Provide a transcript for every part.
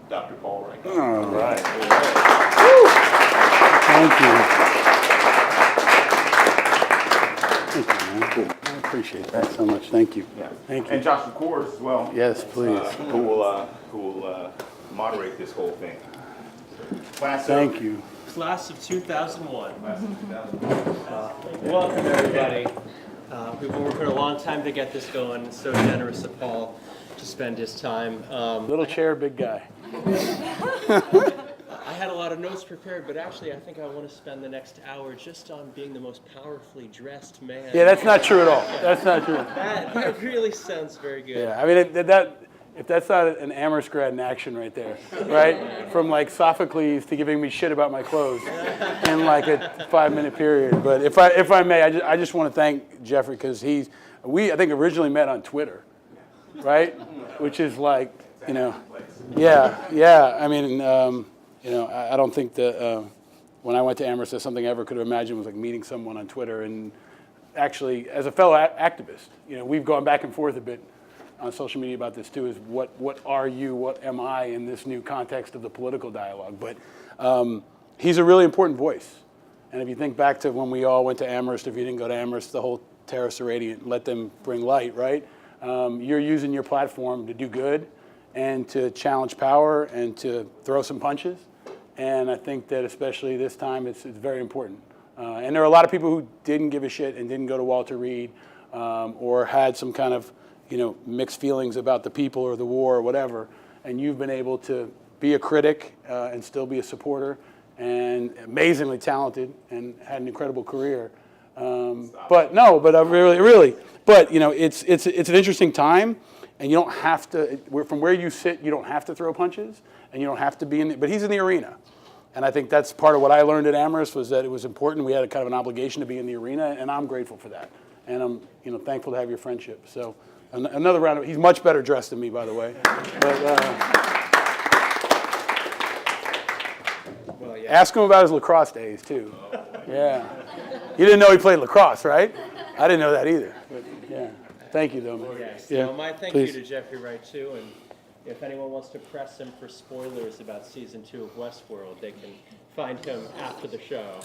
Dr. Paul Rieckhoff. All right. Thank you. Thank you, man. I appreciate that so much. Thank you. Yeah. Thank you. And Joshua Kors as well. Yes, please. Who will moderate this whole thing. Thank you. Class of 2001. Class of 2001. Welcome, everybody. We've been working a long time to get this going. It's so generous of Paul to spend his time. Little chair, big guy. I had a lot of notes prepared, but actually I think I want to spend the next hour just on being the most powerfully dressed man. Yeah, that's not true at all. That's not true. That really sounds very good. Yeah, I mean, if that's not an Amherst grad in action right there, right? From like Sophocles to giving me shit about my clothes in like a 5-minute period. But if I may, I just want to thank Jeffrey because we I think originally met on Twitter, right? Which is like, yeah. I mean, I don't think that when I went to Amherst, that's something I ever could have imagined was like meeting someone on Twitter. And actually, as a fellow activist, we've gone back and forth a bit on social media about this too, is what are you, what am I in this new context of the political dialogue? But he's a really important voice. And if you think back to when we all went to Amherst, if you didn't go to Amherst, the whole terrace radiant, let them bring light, right? You're using your platform to do good and to challenge power and to throw some punches. And I think that especially this time, it's very important. And there are a lot of people who didn't give a shit and didn't go to Walter Reed or had some kind of mixed feelings about the people or the war or whatever, and you've been able to be a critic and still be a supporter, and amazingly talented and had an incredible career. But it's an interesting time, and you don't have to. From where you sit, you don't have to throw punches, and you don't have to be in. But he's in the arena, and I think that's part of what I learned at Amherst was that it was important. We had a kind of an obligation to be in the arena, and I'm grateful for that, and I'm thankful to have your friendship. So. Another round of, he's much better dressed than me, by the way. But, Well, yeah. Ask him about his lacrosse days, too. Yeah. You didn't know he played lacrosse, right? I didn't know that either. But, yeah. Thank you, though, man. Yes. Yeah. Well, my thank Please. you to Jeffrey Wright, too. And if anyone wants to press him for spoilers about Season 2 of Westworld, they can find him after the show.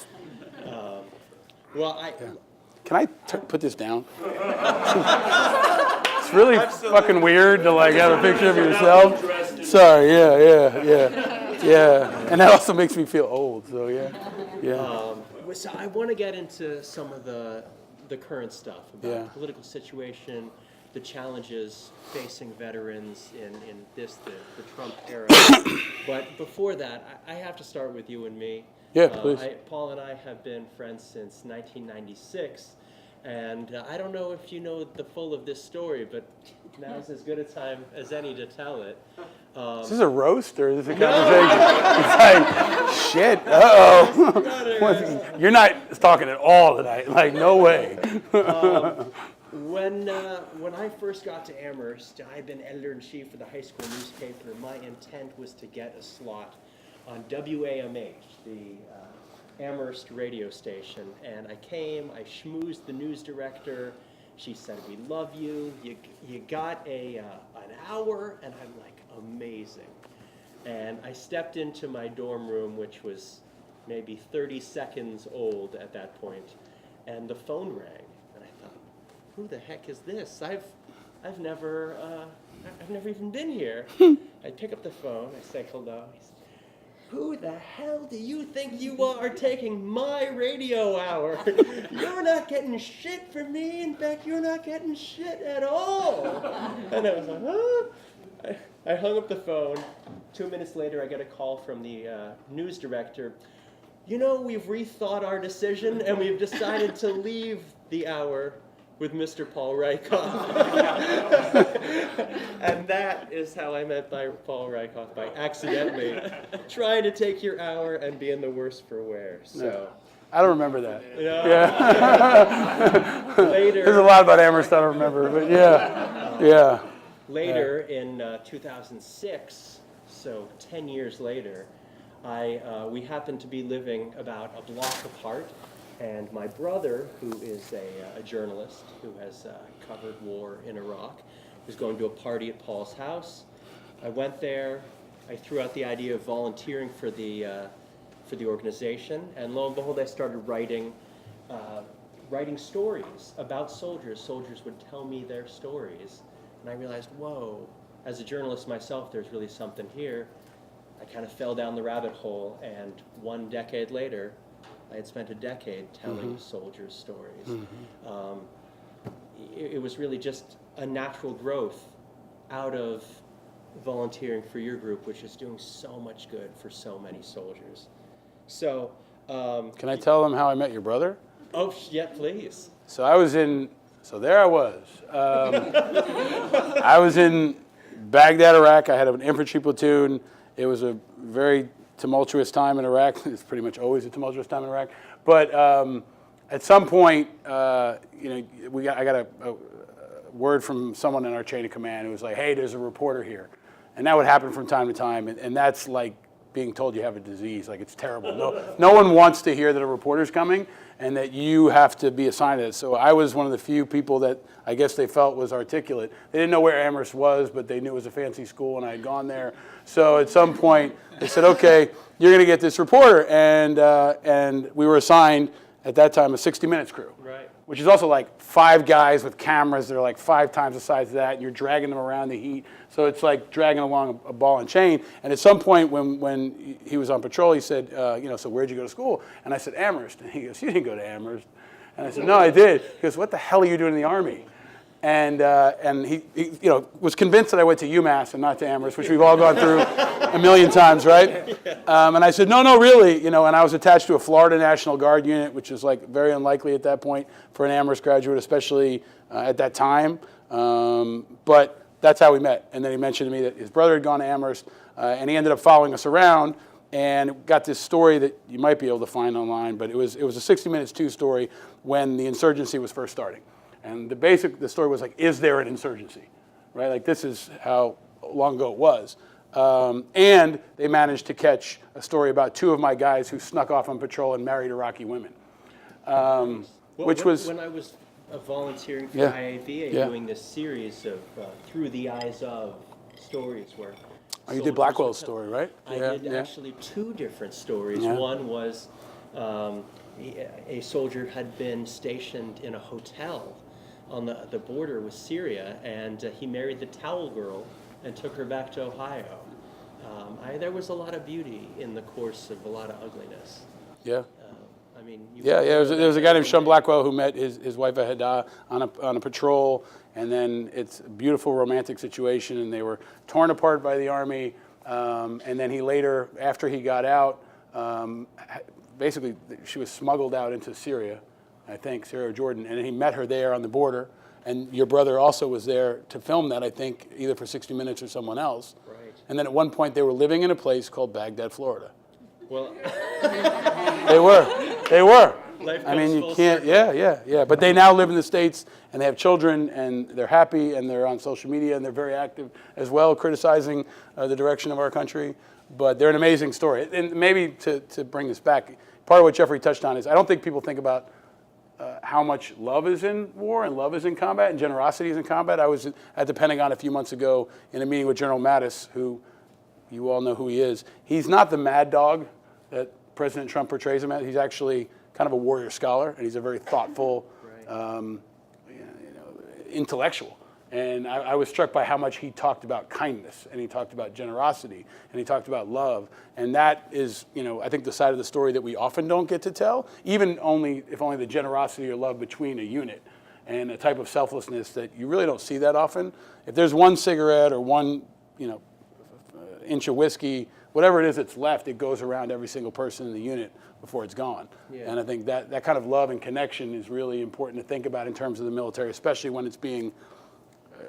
Can I put this down? It's really fucking weird to like have a picture of yourself. Sorry, yeah. And that also makes me feel old, so yeah. So I want to get into some of the current stuff about the political situation, the challenges facing veterans in the Trump era. But before that, I have to start with you and me. Yeah, please. Paul and I have been friends since 1996, and I don't know if you know the full of this story, but now's as good a time as any to tell it. Is this a roast or is this a conversation? It's like, shit, uh-oh. You're not talking at all tonight, like no way. When I first got to Amherst, I'd been editor-in-chief of the high school newspaper. My intent was to get a slot on WAMH, the Amherst radio station, and I came, I schmoozed the news director. She said, "We love you. You got an hour," and I'm like, amazing. And I stepped into my dorm room, which was maybe 30 seconds old at that point, and the phone rang, and I thought, who the heck is this? I've never even been here. I pick up the phone, I say hello. He said, "Who the hell do you think you are taking my radio hour? You're not getting shit from me. In fact, you're not getting shit at all." And I was like, huh? I hung up the phone. 2 minutes later, I get a call from the news director. We've rethought our decision, and we've decided to leave the hour with Mr. Paul Rieckhoff. And that is how I met Paul Rieckhoff, by accidentally trying to take your hour and being the worst for wear. So I don't remember that. Yeah. Later, there's a lot about Amherst I don't remember, but yeah. Later in 2006, so 10 years later, we happened to be living about a block apart. And my brother, who is a journalist who has covered war in Iraq, was going to a party at Paul's house. I went there, I threw out the idea of volunteering for the organization, and lo and behold, I started writing stories about soldiers. Soldiers would tell me their stories, and I realized, whoa, as a journalist myself, there's really something here. I kind of fell down the rabbit hole, and 1 decade later, I had spent a decade telling soldiers' stories. It was really just a natural growth out of volunteering for your group, which is doing so much good for so many soldiers. So, Can I tell them how I met your brother? oh, yeah, please. So there I was. I was in Baghdad, Iraq. I had an infantry platoon. It was a very tumultuous time in Iraq. It's pretty much always a tumultuous time in Iraq. But at some point, I got a word from someone in our chain of command who was like, hey, there's a reporter here. And that would happen from time to time. And that's like being told you have a disease. Like, it's terrible. No one wants to hear that a reporter's coming and that you have to be assigned to it. So I was one of the few people that I guess they felt was articulate. They didn't know where Amherst was, but they knew it was a fancy school and I had gone there. So at some point they said, okay, you're going to get this reporter. And we were assigned at that time a 60 Minutes crew. Right. Which is also like 5 guys with cameras that are like 5 times the size of that, and you're dragging them around the heat. So it's like dragging along a ball and chain. And at some point when he was on patrol, he said, so where'd you go to school? And I said, Amherst. And he goes, you didn't go to Amherst. And I said, no, I did. He goes, what the hell are you doing in the Army? And he was convinced that I went to UMass and not to Amherst, which we've all gone through a million times, right? And I said, no, really, and I was attached to a Florida National Guard unit, which is like very unlikely at that point for an Amherst graduate, especially at that time. But that's how we met. And then he mentioned to me that his brother had gone to Amherst, and he ended up following us around and got this story that you might be able to find online, but it was a 60 Minutes 2 story when the insurgency was first starting. And the story was like, is there an insurgency, right? Like, this is how long ago it was. And they managed to catch a story about 2 of my guys who snuck off on patrol and married Iraqi women, which was... When I was volunteering for Yeah. IAVA, Yeah. doing this series of Through the Eyes of stories where... Oh, you did Blackwell's story, right? I did actually 2 different stories. Yeah. One was a soldier had been stationed in a hotel on the border with Syria, and he married the towel girl and took her back to Ohio. There was a lot of beauty in the course of a lot of ugliness. Yeah. There was a guy named Sean Blackwell who met his wife Ahee on a patrol, and then it's a beautiful romantic situation, and they were torn apart by the Army, and then he later, after he got out, basically she was smuggled out into Syria, I think, Syria or Jordan, and he met her there on the border, and your brother also was there to film that, I think, either for 60 Minutes or someone else. Right. And then at one point they were living in a place called Baghdad, Florida. Well, They were. Life I mean, comes you full can't, circle. yeah. But they now live in the States, and they have children, and they're happy, and they're on social media, and they're very active as well, criticizing the direction of our country. But they're an amazing story. And maybe to bring this back, part of what Jeffrey touched on is I don't think people think about how much love is in war and love is in combat and generosity is in combat. I was at the Pentagon a few months ago in a meeting with General Mattis, who you all know who he is. He's not the mad dog that President Trump portrays him as. He's actually kind of a warrior scholar, and he's a very thoughtful, intellectual. And I was struck by how much he talked about kindness, and he talked about generosity, and he talked about love. And that is, I think the side of the story that we often don't get to tell, even if only the generosity or love between a unit, and a type of selflessness that you really don't see that often. If there's one cigarette or one, inch of whiskey, whatever it is that's left, it goes around every single person in the unit before it's gone. Yeah. And I think that kind of love and connection is really important to think about in terms of the military, especially when it's being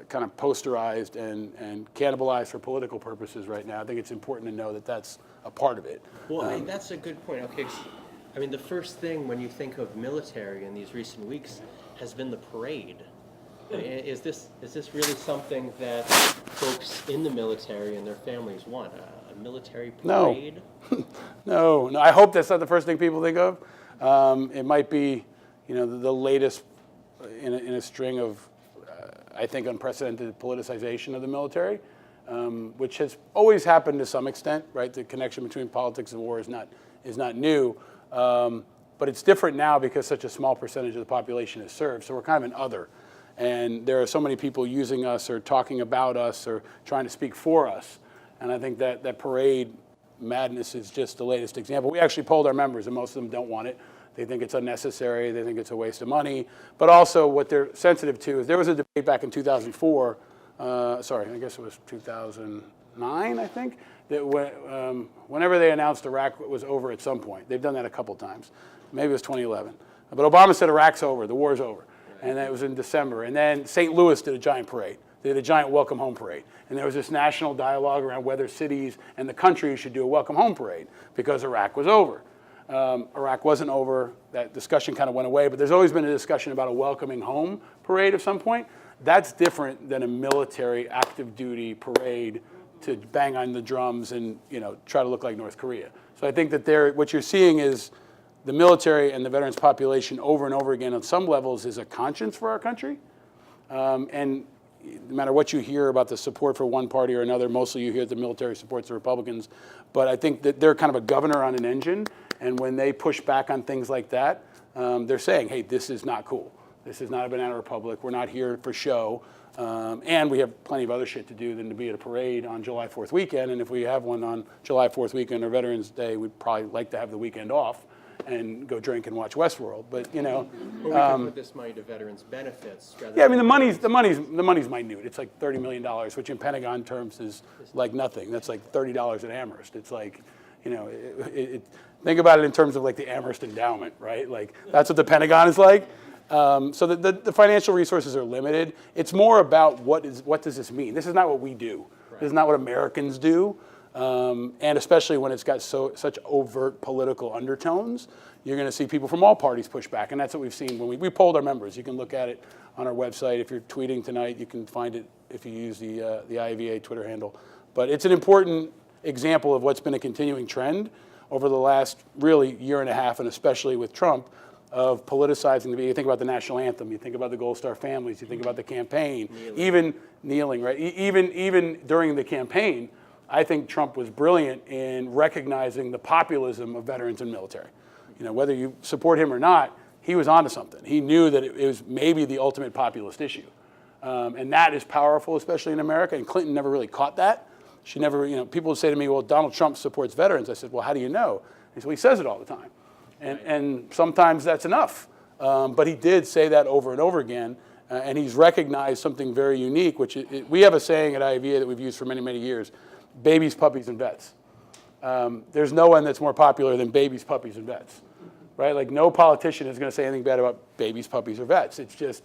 kind of posterized and cannibalized for political purposes right now. I think it's important to know that that's a part of it. Well, that's a good point. Okay, the first thing when you think of military in these recent weeks has been the parade. Is this really something that folks in the military and their families want? A military parade? No. I hope that's not the first thing people think of. It might be, the latest in a string of, I think, unprecedented politicization of the military. which has always happened to some extent, right? The connection between politics and war is not new, but it's different now because such a small percentage of the population is served. So we're kind of an other, and there are so many people using us or talking about us or trying to speak for us, and I think that parade madness is just the latest example. We actually polled our members, and most of them don't want it. They think it's unnecessary. They think it's a waste of money. But also what they're sensitive to is there was a debate back in 2004, sorry, I guess it was 2009, I think, that whenever they announced Iraq was over at some point. They've done that a couple times. Maybe it was 2011. But Obama said Iraq's over, the war's over. And that was in December. And then St. Louis did a giant parade. They did a giant welcome home parade. And there was this national dialogue around whether cities and the country should do a welcome home parade because Iraq was over. Iraq wasn't over. That discussion kind of went away, but there's always been a discussion about a welcoming home parade at some point. That's different than a military active duty parade to bang on the drums and try to look like North Korea. So I think that what you're seeing is the military and the veterans population over and over again on some levels is a conscience for our country. And no matter what you hear about the support for one party or another, mostly you hear the military supports the Republicans. But I think that they're kind of a governor on an engine. And when they push back on things like that, they're saying, hey, this is not cool. This is not a banana republic. We're not here for show. And we have plenty of other shit to do than to be at a parade on July 4th weekend. And if we have one on July 4th weekend or Veterans Day, we'd probably like to have the weekend off and go drink and watch Westworld. But Or we could put this money to veterans benefits. Yeah, I mean the money's minute. It's like $30 million, which in Pentagon terms is like nothing. That's like $30 at Amherst. It's like, think about it in terms of like the Amherst endowment, right? Like that's what the Pentagon is like. So the financial resources are limited. It's more about what does this mean? This is not what we do. Right. This is not what Americans do. And especially when it's got such overt political undertones, you're going to see people from all parties push back. And that's what we've seen when we polled our members. You can look at it on our website. If you're tweeting tonight, you can find it if you use the IAVA Twitter handle. But it's an important example of what's been a continuing trend over the last really year and a half, and especially with Trump, of politicizing the. You think about the national anthem, you think about the Gold Star families, you think about the campaign, even kneeling, right? Even during the campaign, I think Trump was brilliant in recognizing the populism of veterans and military. Whether you support him or not, he was onto something. He knew that it was maybe the ultimate populist issue. And that is powerful, especially in America. And Clinton never really caught that. She never, people would say to me, well, Donald Trump supports veterans. I said, well, how do you know? He said, well, he says it all the time. And sometimes that's enough. But he did say that over and over again. And he's recognized something very unique, which we have a saying at IAVA that we've used for many, many years. Babies, puppies, and vets. There's no one that's more popular than babies, puppies, and vets, right? Like no politician is going to say anything bad about babies, puppies, or vets. It's just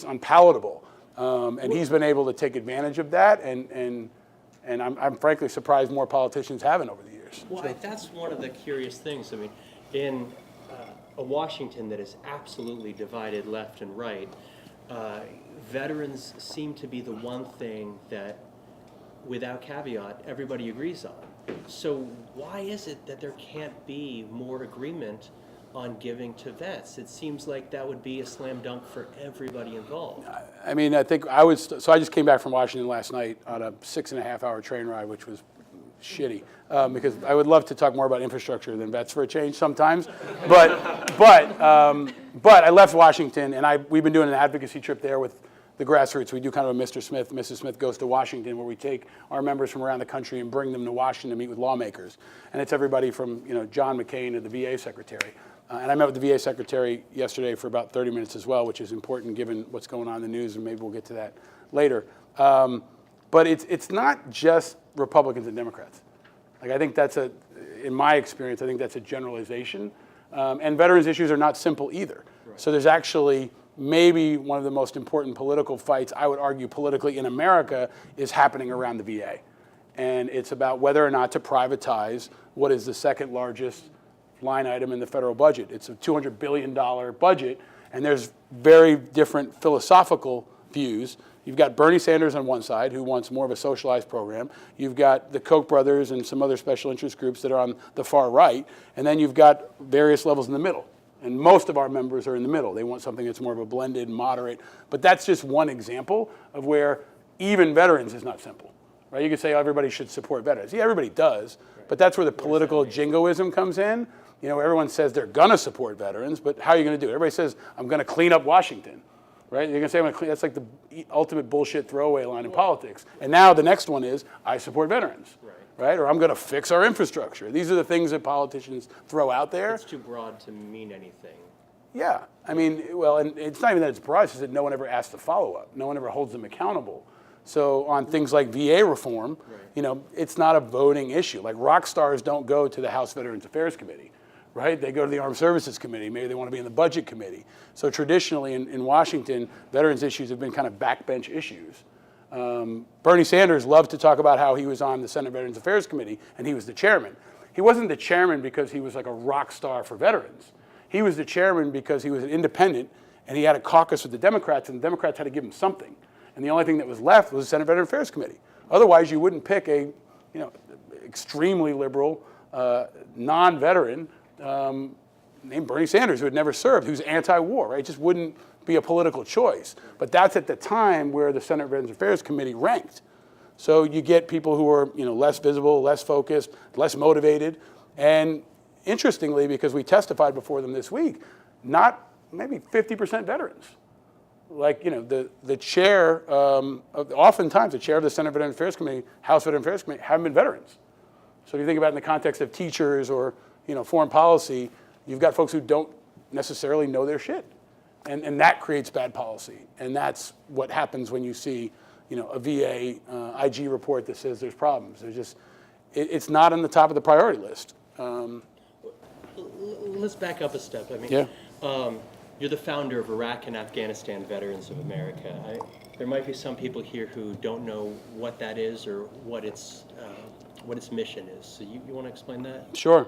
unpalatable. And he's been able to take advantage of that, and I'm frankly surprised more politicians haven't over the years. Well, that's one of the curious things. I mean, in a Washington that is absolutely divided left and right, veterans seem to be the one thing that, without caveat, everybody agrees on. So why is it that there can't be more agreement on giving to vets? It seems like that would be a slam dunk for everybody involved. I mean, I think so I just came back from Washington last night on a 6.5-hour train ride, which was shitty, because I would love to talk more about infrastructure than vets for a change sometimes. But I left Washington, and we've been doing an advocacy trip there with the grassroots. We do kind of a Mr. Smith, Mrs. Smith Goes to Washington, where we take our members from around the country and bring them to Washington to meet with lawmakers. And it's everybody from John McCain to the VA secretary. And I met with the VA secretary yesterday for about 30 minutes as well, which is important given what's going on in the news, and maybe we'll get to that later. But it's not just Republicans and Democrats. Like I think in my experience, I think that's a generalization. And veterans issues are not simple either. Right. So there's actually maybe one of the most important political fights, I would argue politically in America, is happening around the VA. And it's about whether or not to privatize what is the second largest line item in the federal budget. It's a $200 billion budget, and there's very different philosophical views. You've got Bernie Sanders on one side, who wants more of a socialized program. You've got the Koch brothers and some other special interest groups that are on the far right. And then you've got various levels in the middle. And most of our members are in the middle. They want something that's more of a blended, moderate. But that's just one example of where even veterans is not simple. right? You could say everybody should support veterans. Yeah, everybody does, but that's where the political jingoism comes in. You know, everyone says they're gonna support veterans, but how are you gonna do it? Everybody says, I'm gonna clean up Washington, right? You're gonna say, I'm gonna clean, that's like the ultimate bullshit throwaway line in politics. And now the next one is, I support veterans, right? Or I'm gonna fix our infrastructure. These are the things that politicians throw out there. It's too broad to mean anything. Yeah, I mean, well, and it's not even that it's broad, it's just that no one ever asks the follow-up. No one ever holds them accountable. So on things like VA reform, you know, it's not a voting issue. Like rock stars don't go to the House Veterans Affairs Committee, right? They go to the Armed Services Committee. Maybe they want to be in the Budget Committee. So traditionally in Washington, veterans issues have been kind of backbench issues. Bernie Sanders loved to talk about how he was on the Senate Veterans Affairs Committee and he was the chairman. He wasn't the chairman because he was like a rock star for veterans. He was the chairman because he was an independent and he had a caucus with the Democrats and the Democrats had to give him something. And the only thing that was left was the Senate Veterans Affairs Committee. Otherwise, you wouldn't pick a, you know, extremely liberal, non-veteran named Bernie Sanders, who had never served, who's anti-war, right? It just wouldn't be a political choice. But that's at the time where the Senate Veterans Affairs Committee ranked. So you get people who are, you know, less visible, less focused, less motivated. And interestingly, because we testified before them this week, not maybe 50% veterans. Like, you know, the chair, oftentimes the chair of the Senate Veterans Affairs Committee, House Veterans Affairs Committee, haven't been veterans. So if you think about it in the context of teachers or, you know, foreign policy, you've got folks who don't necessarily know their shit. And that creates bad policy. And that's what happens when you see, you know, a VA IG report that says there's problems. There's just, it's not on the top of the priority list. Let's back up a step. I mean, Yeah. You're the founder of Iraq and Afghanistan Veterans of America. There might be some people here who don't know what that is or what its mission is. So you want to explain that? Sure.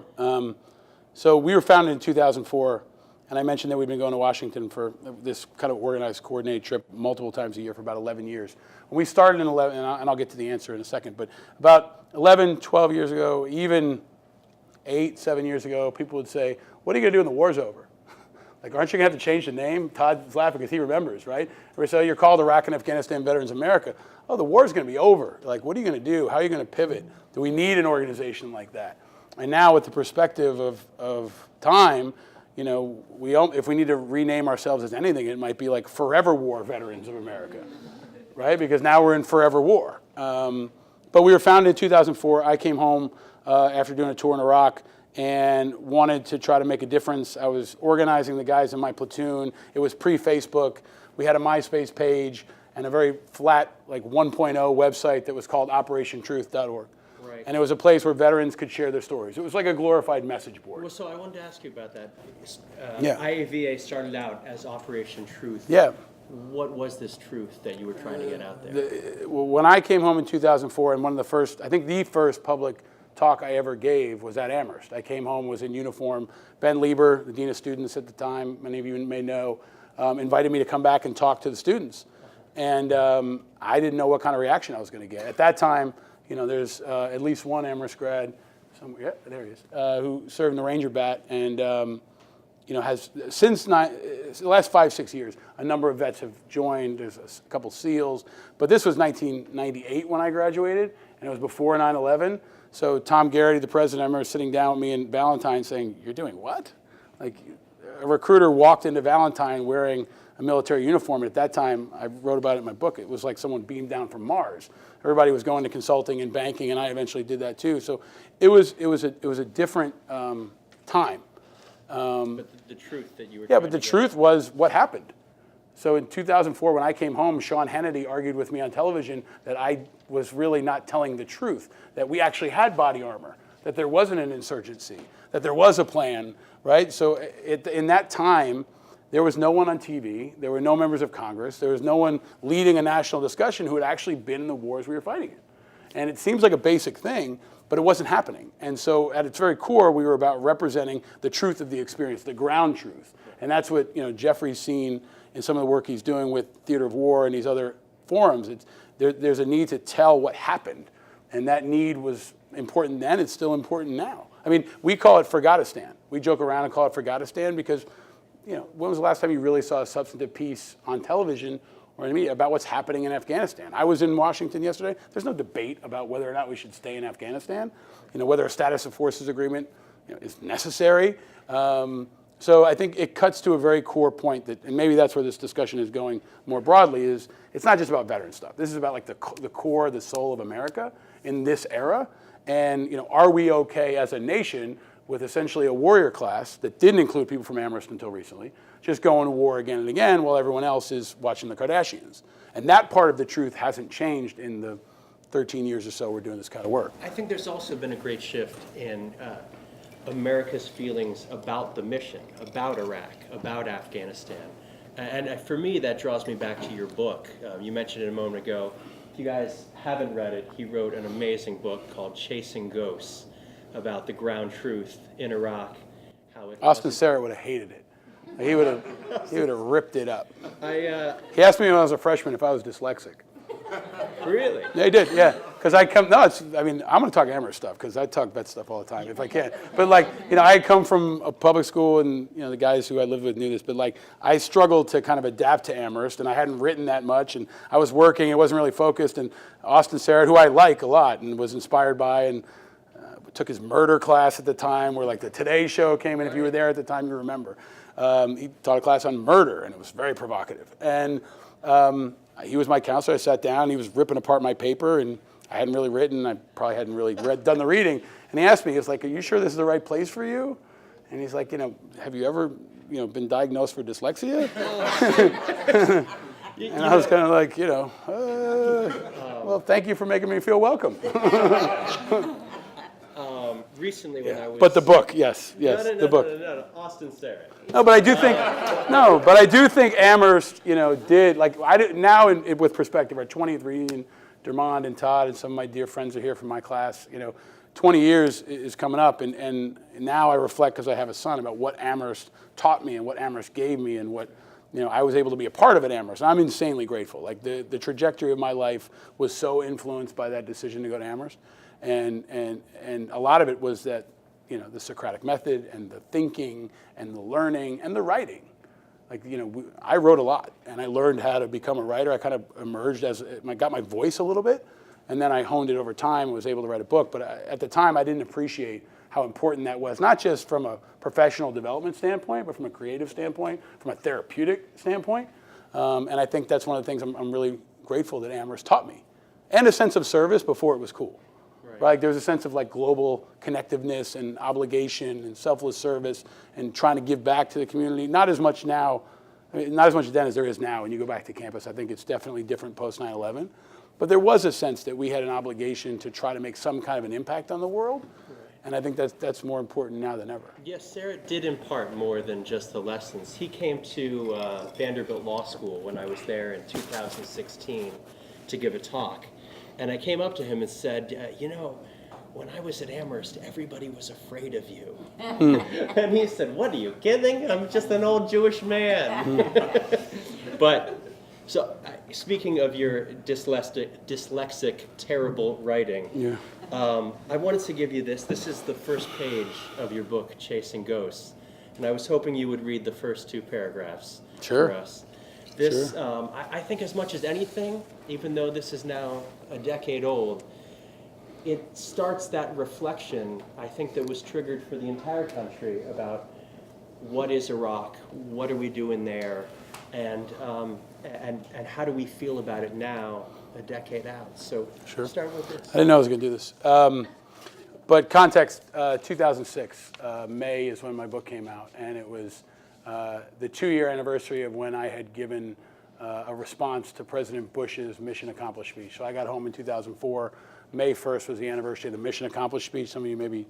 So we were founded in 2004, and I mentioned that we've been going to Washington for this kind of organized, coordinated trip multiple times a year for about 11 years. When we started in 11, and I'll get to the answer in a second, but about 11, 12 years ago, even 8, 7 years ago, people would say, what are you going to do when the war's over? Like, aren't you going to have to change the name? Todd's laughing because he remembers, right? Or so you're called Iraq and Afghanistan Veterans of America. Oh, the war's going to be over. Like, what are you going to do? How are you going to pivot? Do we need an organization like that? And now with the perspective of time, you know, if we need to rename ourselves as anything, it might be like Forever War Veterans of America, right? Because now we're in forever war. But we were founded in 2004. I came home after doing a tour in Iraq and wanted to try to make a difference. I was organizing the guys in my platoon. It was pre-Facebook. We had a MySpace page and a very flat, like 1.0 website that was called OperationTruth.org. Right. And it was a place where veterans could share their stories. It was like a glorified message board. Well, so I wanted to ask you about that. Yeah. IAVA started out as Operation Truth. Yeah. What was this truth that you were trying to get out there? When I came home in 2004, and one of the first, I think the first public talk I ever gave was at Amherst. I came home, was in uniform. Ben Lieber, the dean of students at the time, many of you may know, invited me to come back and talk to the students. And I didn't know what kind of reaction I was going to get. At that time, you know, there's at least one Amherst grad, yeah, there he is, who served in the Ranger Bat, and you know, has since the last 5-6 years, a number of vets have joined. There's a couple SEALs, but this was 1998 when I graduated, and it was before 9/11. So Tom Garrity, the president, I remember sitting down with me in Valentine saying, "You're doing what?" Like, a recruiter walked into Valentine wearing a military uniform, and at that time, I wrote about it in my book. It was like someone beamed down from Mars. Everybody was going to consulting and banking, and I eventually did that too. So it was a different time. But the truth that you were Yeah, but the truth was what happened. So in 2004, when I came home, Sean Hannity argued with me on television that I was really not telling the truth, that we actually had body armor, that there wasn't an insurgency, that there was a plan, right? So in that time, there was no one on TV, there were no members of Congress, there was no one leading a national discussion who had actually been in the wars we were fighting in. And it seems like a basic thing, but it wasn't happening. And so at its very core, we were about representing the truth of the experience, the ground truth. And that's what, you know, Jeffrey's seen in some of the work he's doing with Theater of War and these other forums. There's a need to tell what happened. And that need was important then, it's still important now. I mean, we call it Forgotistan. We joke around and call it Forgotistan because, you know, when was the last time you really saw a substantive piece on television or in the media about what's happening in Afghanistan. I was in Washington yesterday. There's no debate about whether or not we should stay in Afghanistan, whether a status of forces agreement is necessary. So I think it cuts to a very core point that, and maybe that's where this discussion is going more broadly, is it's not just about veteran stuff. This is about like the core, the soul of America in this era. And are we okay as a nation with essentially a warrior class that didn't include people from Amherst until recently, just going to war again and again while everyone else is watching the Kardashians? And that part of the truth hasn't changed in the 13 years or so we're doing this kind of work. I think there's also been a great shift in America's feelings about the mission, about Iraq, about Afghanistan. And for me, that draws me back to your book. You mentioned it a moment ago. If you guys haven't read it, he wrote an amazing book called Chasing Ghosts about the ground truth in Iraq. Austin Serrett would have hated it. He would have ripped it up. He asked me when I was a freshman if I was dyslexic. Really? Yeah, he did, yeah. Because I'm going to talk Amherst stuff because I talk vet stuff all the time if I can. But I come from a public school and, the guys who I lived with knew this, but I struggled to kind of adapt to Amherst and I hadn't written that much and I was working, it wasn't really focused, and Austin Serrett, who I like a lot and was inspired by, and took his murder class at the time where the Today Show came in. If you were there at the time, you remember. He taught a class on murder and it was very provocative. And he was my counselor. I sat down, he was ripping apart my paper and I hadn't really written, I probably hadn't really done the reading. And he asked me, he was like, are you sure this is the right place for you? And he's like, have you ever, been diagnosed for dyslexia? And I was kind of like, well, thank you for making me feel welcome. Recently when I was... But the book, yes, the book. No, Austin Serrett. No, but I do think Amherst, did, now with perspective, our 20th reunion, Dermond and Todd and some of my dear friends are here from my class, 20 years is coming up, and now I reflect, because I have a son, about what Amherst taught me and what Amherst gave me and what, I was able to be a part of at Amherst. I'm insanely grateful. The trajectory of my life was so influenced by that decision to go to Amherst. And a lot of it was that, the Socratic method and the thinking and the learning and the writing. I wrote a lot and I learned how to become a writer. I kind of emerged I got my voice a little bit and then I honed it over time and was able to write a book. But at the time I didn't appreciate how important that was, not just from a professional development standpoint, but from a creative standpoint, from a therapeutic standpoint. And I think that's one of the things I'm really grateful that Amherst taught me. And a sense of service before it was cool. Right? There's a sense of global connectiveness and obligation and selfless service and trying to give back to the community. Not as much now, not as much then as there is now when you go back to campus. I think it's definitely different post 9/11. But there was a sense that we had an obligation to try to make some kind of an impact on the world. And I think that's more important now than ever. Yes, Serrett did impart more than just the lessons. He came to Vanderbilt Law School when I was there in 2016 to give a talk. And I came up to him and said, when I was at Amherst, everybody was afraid of you. And he said, what, are you kidding? I'm just an old Jewish man. But, so, speaking of your dyslexic terrible writing, I wanted to give you this. This is the first page of your book, Chasing Ghosts. And I was hoping you would read the first two paragraphs for us. This, I think as much as anything, even though this is now a decade old, it starts that reflection, I think, that was triggered for the entire country about what is Iraq, what are we doing there, and how do we feel about it now, a decade out. So start with this. I didn't know I was going to do this. But context, 2006, May is when my book came out, and it was the 2-year anniversary of when I had given a response to President Bush's Mission Accomplished speech. So I got home in 2004. May 1st was the anniversary of the Mission Accomplished speech. Some of you may be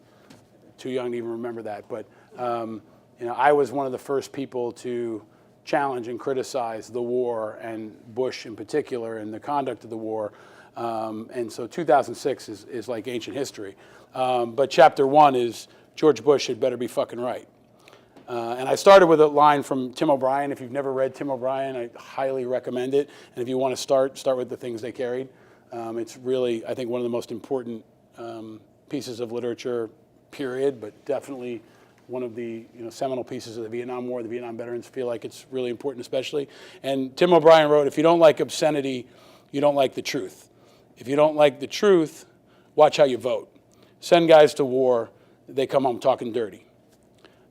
too young to even remember that. But I was one of the first people to challenge and criticize the war and Bush in particular and the conduct of the war. And so 2006 is like ancient history. But chapter 1 is George Bush had better be fucking right. And I started with a line from Tim O'Brien. If you've never read Tim O'Brien, I highly recommend it. And if you want to start with The Things They Carried. It's really, I think, one of the most important pieces of literature, period, but definitely one of the seminal pieces of the Vietnam War. The Vietnam veterans feel like it's really important, especially. And Tim O'Brien wrote, if you don't like obscenity, you don't like the truth. If you don't like the truth, watch how you vote. Send guys to war, they come home talking dirty.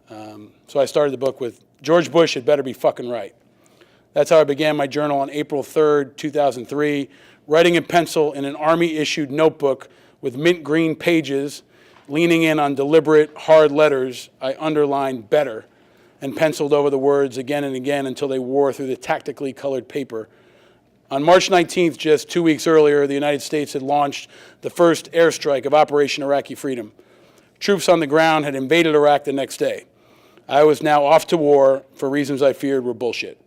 So I started the book with, George Bush had better be fucking right. That's how I began my journal on April 3rd, 2003, writing in pencil in an Army-issued notebook with mint green pages, leaning in on deliberate, hard letters. I underlined better and penciled over the words again and again until they wore through the tactically colored paper. On March 19th, just 2 weeks earlier, the United States had launched the first airstrike of Operation Iraqi Freedom. Troops on the ground had invaded Iraq the next day. I was now off to war for reasons I feared were bullshit.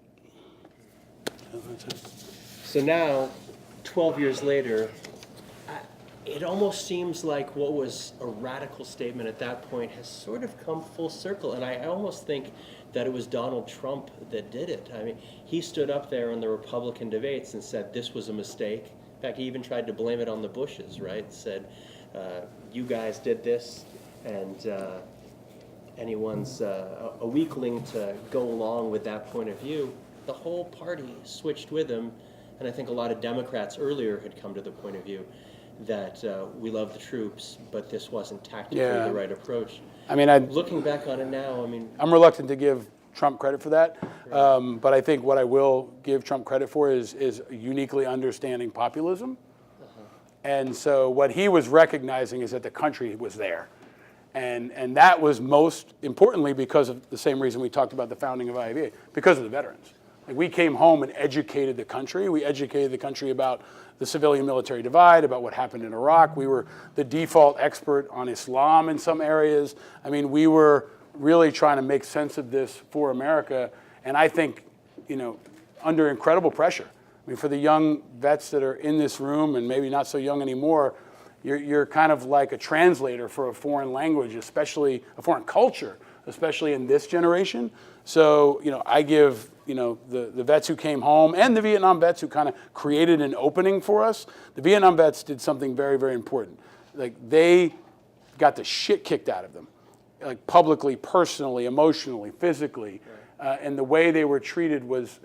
So now, 12 years later, it almost seems like what was a radical statement at that point has sort of come full circle. And I almost think that it was Donald Trump that did it. I mean, he stood up there in the Republican debates and said this was a mistake. In fact, he even tried to blame it on the Bushes, right? Said, you guys did this, and anyone's a weakling to go along with that point of view. The whole party switched with him, and I think a lot of Democrats earlier had come to the point of view that we love the troops, but this wasn't tactically the right approach. I mean, looking back on it now, I mean, I'm reluctant to give Trump credit for that, but I think what I will give Trump credit for is uniquely understanding populism. And so what he was recognizing is that the country was there. And that was most importantly because of the same reason we talked about the founding of IAVA, because of the veterans. Like, we came home and educated the country. We educated the country about the civilian-military divide, about what happened in Iraq. We were the default expert on Islam in some areas. I mean, we were really trying to make sense of this for America. And I think, under incredible pressure. I mean, for the young vets that are in this room, and maybe not so young anymore, you're kind of like a translator for a foreign language, especially a foreign culture, especially in this generation. So, I give, the vets who came home and the Vietnam vets who kind of created an opening for us. The Vietnam vets did something very, very important. Like, they got the shit kicked out of them, like publicly, personally, emotionally, physically. And the way they were treated was,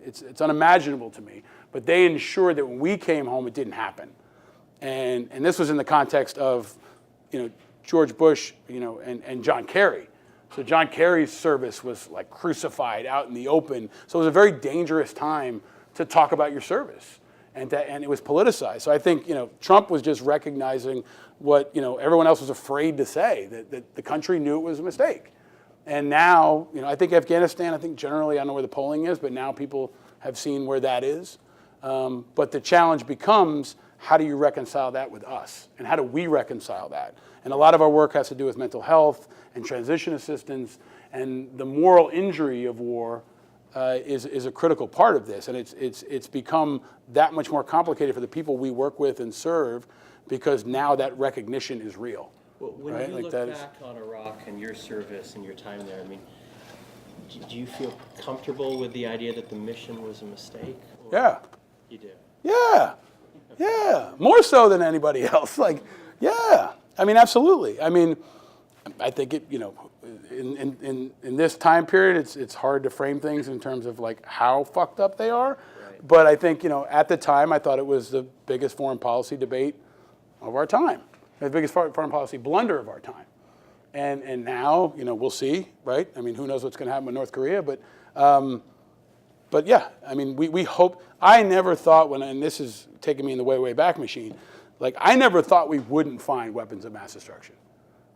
it's unimaginable to me. But they ensured that when we came home, it didn't happen. And this was in the context of, George Bush, and John Kerry. So John Kerry's service was like crucified out in the open. So it was a very dangerous time to talk about your service. And it was politicized. So I think, Trump was just recognizing what, everyone else was afraid to say, that the country knew it was a mistake. And now, I think Afghanistan, generally, I don't know where the polling is, but now people have seen where that is. But the challenge becomes, how do you reconcile that with us? And how do we reconcile that? And a lot of our work has to do with mental health and transition assistance. And the moral injury of war is a critical part of this. And it's become that much more complicated for the people we work with and serve, because now that recognition is real. Well, when you look back on Iraq and your service and your time there, I mean, do you feel comfortable with the idea that the mission was a mistake? Yeah. You do? Yeah. More so than anybody else. Yeah. I mean, absolutely. I mean, I think it, in this time period, it's hard to frame things in terms of like how fucked up they are. Right. But I think, at the time, I thought it was the biggest foreign policy debate of our time, the biggest foreign policy blunder of our time. And now, we'll see, right? I mean, who knows what's going to happen with North Korea, but yeah, I mean, we hope. I never thought and this is taking me in the way back machine, like, I never thought we wouldn't find weapons of mass destruction.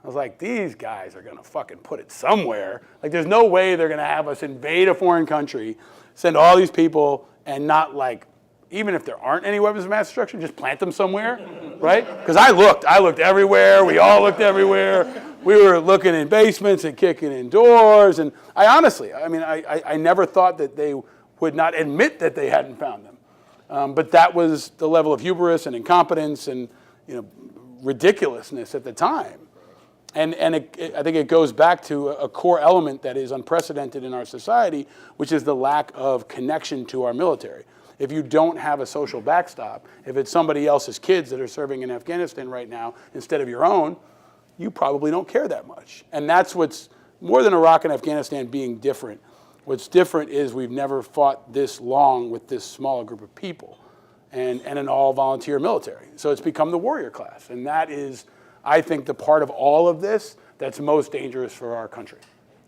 I was like, these guys are going to fucking put it somewhere. Like, there's no way they're going to have us invade a foreign country, send all these people, and not, like, even if there aren't any weapons of mass destruction, just plant them somewhere, right? Because I looked everywhere. We all looked everywhere. We were looking in basements and kicking in doors. And I honestly, I never thought that they would not admit that they hadn't found them. But that was the level of hubris and incompetence and, ridiculousness at the time. And I think it goes back to a core element that is unprecedented in our society, which is the lack of connection to our military. If you don't have a social backstop, if it's somebody else's kids that are serving in Afghanistan right now instead of your own, you probably don't care that much. And that's what's, more than Iraq and Afghanistan being different, what's different is we've never fought this long with this small group of people and an all-volunteer military. So it's become the warrior class. And that is, I think, the part of all of this that's most dangerous for our country.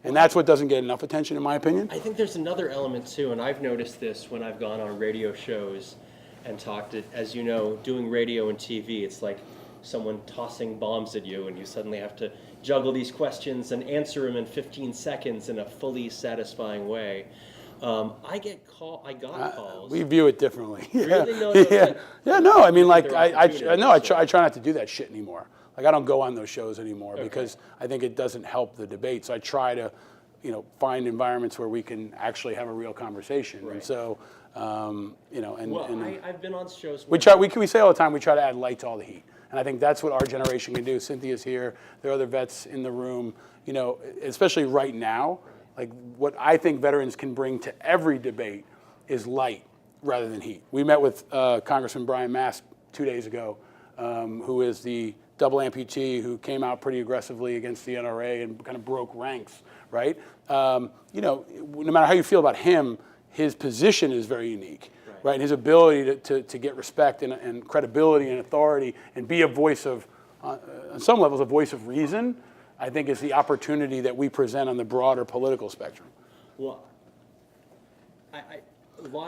And that's what doesn't get enough attention, in my opinion. I think there's another element, too, and I've noticed this when I've gone on radio shows and talked, as you know, doing radio and TV, it's like someone tossing bombs at you, and you suddenly have to juggle these questions and answer them in 15 seconds in a fully satisfying way. I got calls. We view it differently. Really? No, no. I mean, like, There are I opportunities, try not to do that shit anymore. Like, I don't go on those shows anymore because I think it doesn't help the debate. So I try to, find environments where we can actually have a real conversation. Right. And so, I've been on shows where we say all the time, we try to add light to all the heat. And I think that's what our generation can do. Cynthia's here. There are other vets in the room. Especially right now, like what I think veterans can bring to every debate is light rather than heat. We met with Congressman Brian Mast 2 days ago, who is the double amputee who came out pretty aggressively against the NRA and kind of broke ranks, right? No matter how you feel about him, his position is very unique. Right, and his ability to get respect and credibility and authority and be a voice of, on some levels, a voice of reason, I think is the opportunity that we present on the broader political spectrum. Well,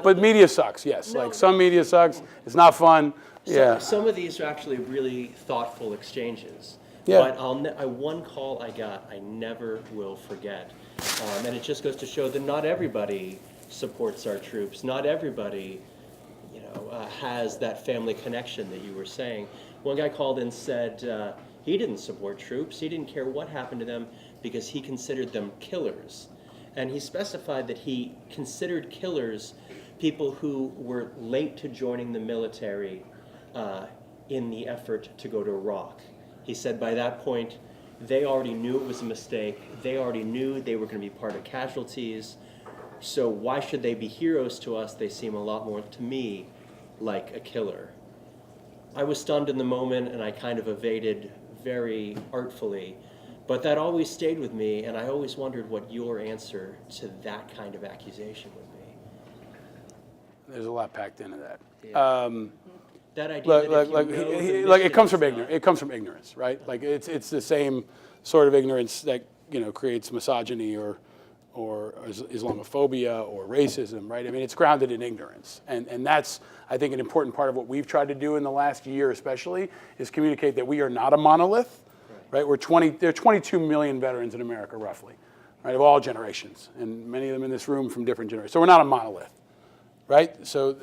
But media sucks, yes. No, some media sucks. It's not fun. Some of these are actually really thoughtful exchanges. Yeah. But one call I got, I never will forget. And it just goes to show that not everybody supports our troops. Not everybody, has that family connection that you were saying. One guy called and said he didn't support troops. He didn't care what happened to them because he considered them killers. And he specified that he considered killers people who were late to joining the military in the effort to go to Iraq. He said by that point, they already knew it was a mistake. They already knew they were going to be part of casualties. So why should they be heroes to us? They seem a lot more, to me, like a killer. I was stunned in the moment, and I kind of evaded very artfully. But that always stayed with me, and I always wondered what your answer to that kind of accusation would be. There's a lot packed into that. Yeah. That idea it comes from ignorance. It comes from ignorance, right? Like it's the same sort of ignorance that creates misogyny or Islamophobia or racism, right? I mean, it's grounded in ignorance. And that's, I think, an important part of what we've tried to do in the last year especially, is communicate that we are not a monolith, right? There are 22 million veterans in America, roughly, right, of all generations, and many of them in this room from different generations. So we're not a monolith, right? So,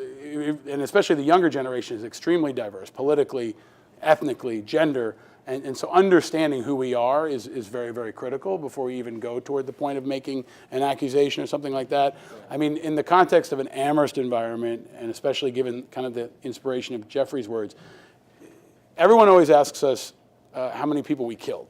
and especially the younger generation is extremely diverse, politically, ethnically, gender, and so understanding who we are is very, very critical before we even go toward the point of making an accusation or something like that. I mean, in the context of an Amherst environment, and especially given kind of the inspiration of Jeffrey's words, everyone always asks us how many people we killed.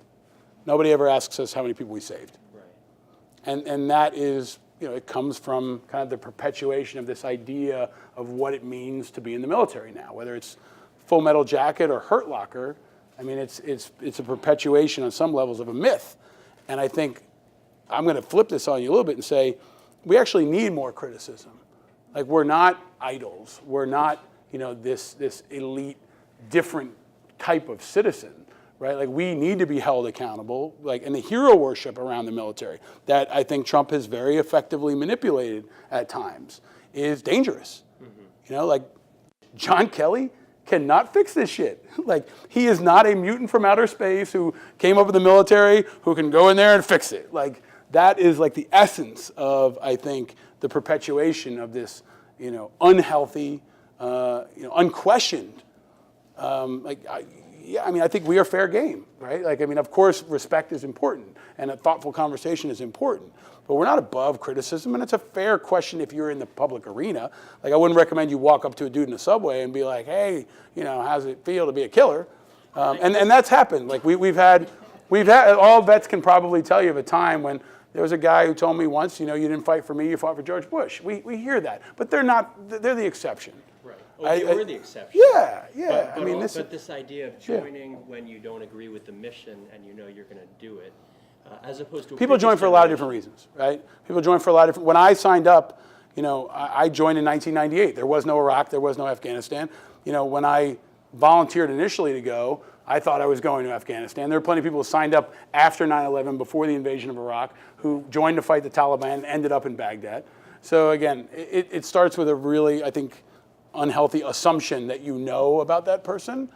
Nobody ever asks us how many people we saved. Right. And that is, it comes from kind of the perpetuation of this idea of what it means to be in the military now, whether it's Full Metal Jacket or Hurt Locker. I mean, it's a perpetuation on some levels of a myth. And I think I'm going to flip this on you a little bit and say, we actually need more criticism. Like, we're not idols. We're not, this elite, different type of citizen, right? Like, we need to be held accountable, and the hero worship around the military that I think Trump has very effectively manipulated at times is dangerous. Mm-hmm. Like John Kelly cannot fix this shit. Like, he is not a mutant from outer space who came up in the military who can go in there and fix it. Like, that is like the essence of, I think, the perpetuation of this, unhealthy, unquestioned. I think we are fair game, right? Like, I mean, of course, respect is important and a thoughtful conversation is important, but we're not above criticism, and it's a fair question if you're in the public arena. Like, I wouldn't recommend you walk up to a dude in the subway and be like, hey, how's it feel to be a killer? And that's happened. Like, we've had, all vets can probably tell you of a time when there was a guy who told me once, you didn't fight for me, you fought for George Bush. We hear that, but they're the exception. Right. Oh, you were the exception. Yeah, yeah. But, I mean, but this idea of joining when you don't agree with the mission and you know you're going to do it, as opposed to people join for a lot of different reasons, right? People join for a lot of different. When I signed up, I joined in 1998. There was no Iraq, there was no Afghanistan. When I volunteered initially to go, I thought I was going to Afghanistan. There were plenty of people who signed up after 9/11, before the invasion of Iraq, who joined to fight the Taliban and ended up in Baghdad. So again, it starts with a really, I think, unhealthy assumption that you know about that person,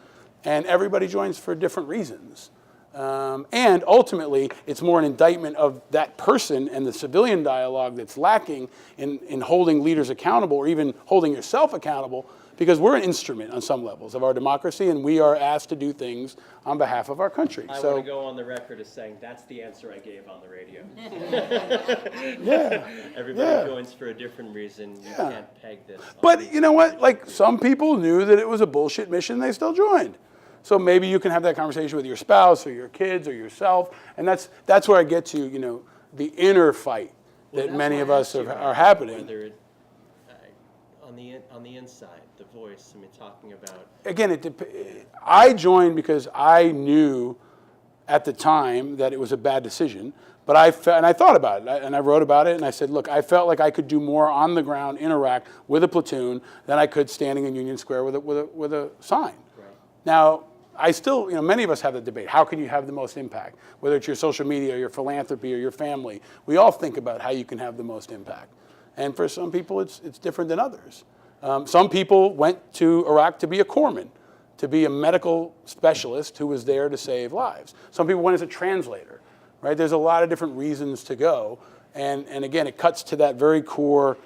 and everybody joins for different reasons. And ultimately, it's more an indictment of that person and the civilian dialogue that's lacking in holding leaders accountable, or even holding yourself accountable, because we're an instrument on some levels of our democracy, and we are asked to do things on behalf of our country. I want to go on the record as saying that's the answer I gave on the radio. Yeah. Everybody joins for a different reason. You can't peg this. But you know what? Like, some people knew that it was a bullshit mission, they still joined. So maybe you can have that conversation with your spouse or your kids or yourself, and that's where I get to, the inner fight that many of us are happening. Whether it, on the inside, the voice, talking about. Again, I joined because I knew at the time that it was a bad decision, but I thought about it, and I wrote about it, and I said, look, I felt like I could do more on the ground in Iraq with a platoon than I could standing in Union Square with a sign. Right. Now, I still, many of us have the debate. How can you have the most impact? Whether it's your social media, or your philanthropy, or your family, we all think about how you can have the most impact. And for some people, it's different than others. Some people went to Iraq to be a corpsman, to be a medical specialist who was there to save lives. Some people went as a translator, right? There's a lot of different reasons to go. And again, it cuts to that very core,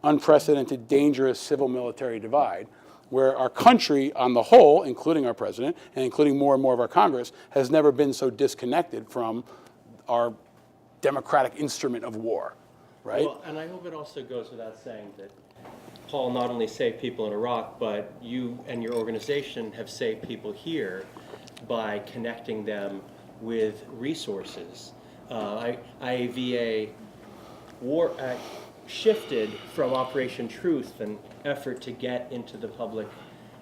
unprecedented, dangerous civil-military divide, where our country on the whole, including our president, and including more and more of our Congress, has never been so disconnected from our democratic instrument of war, right? Well, and I hope it also goes without saying that Paul not only saved people in Iraq, but you and your organization have saved people here by connecting them with resources. IAVA shifted from Operation Truth, an effort to get into the public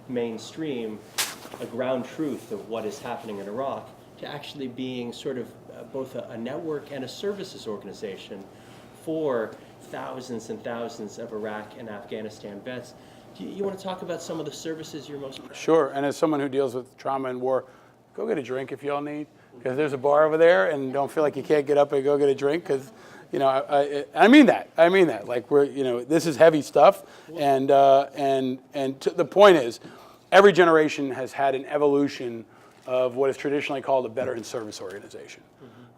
mainstream a ground truth of what is happening in Iraq, to actually being sort of both a network and a services organization for thousands and thousands of Iraq and Afghanistan vets. Do you want to talk about some of the services you're most proud of? Sure, and as someone who deals with trauma and war, go get a drink if y'all need, because there's a bar over there, and don't feel like you can't get up and go get a drink, because I mean that. Like, this is heavy stuff, and the point is, every generation has had an evolution of what is traditionally called a veteran service organization,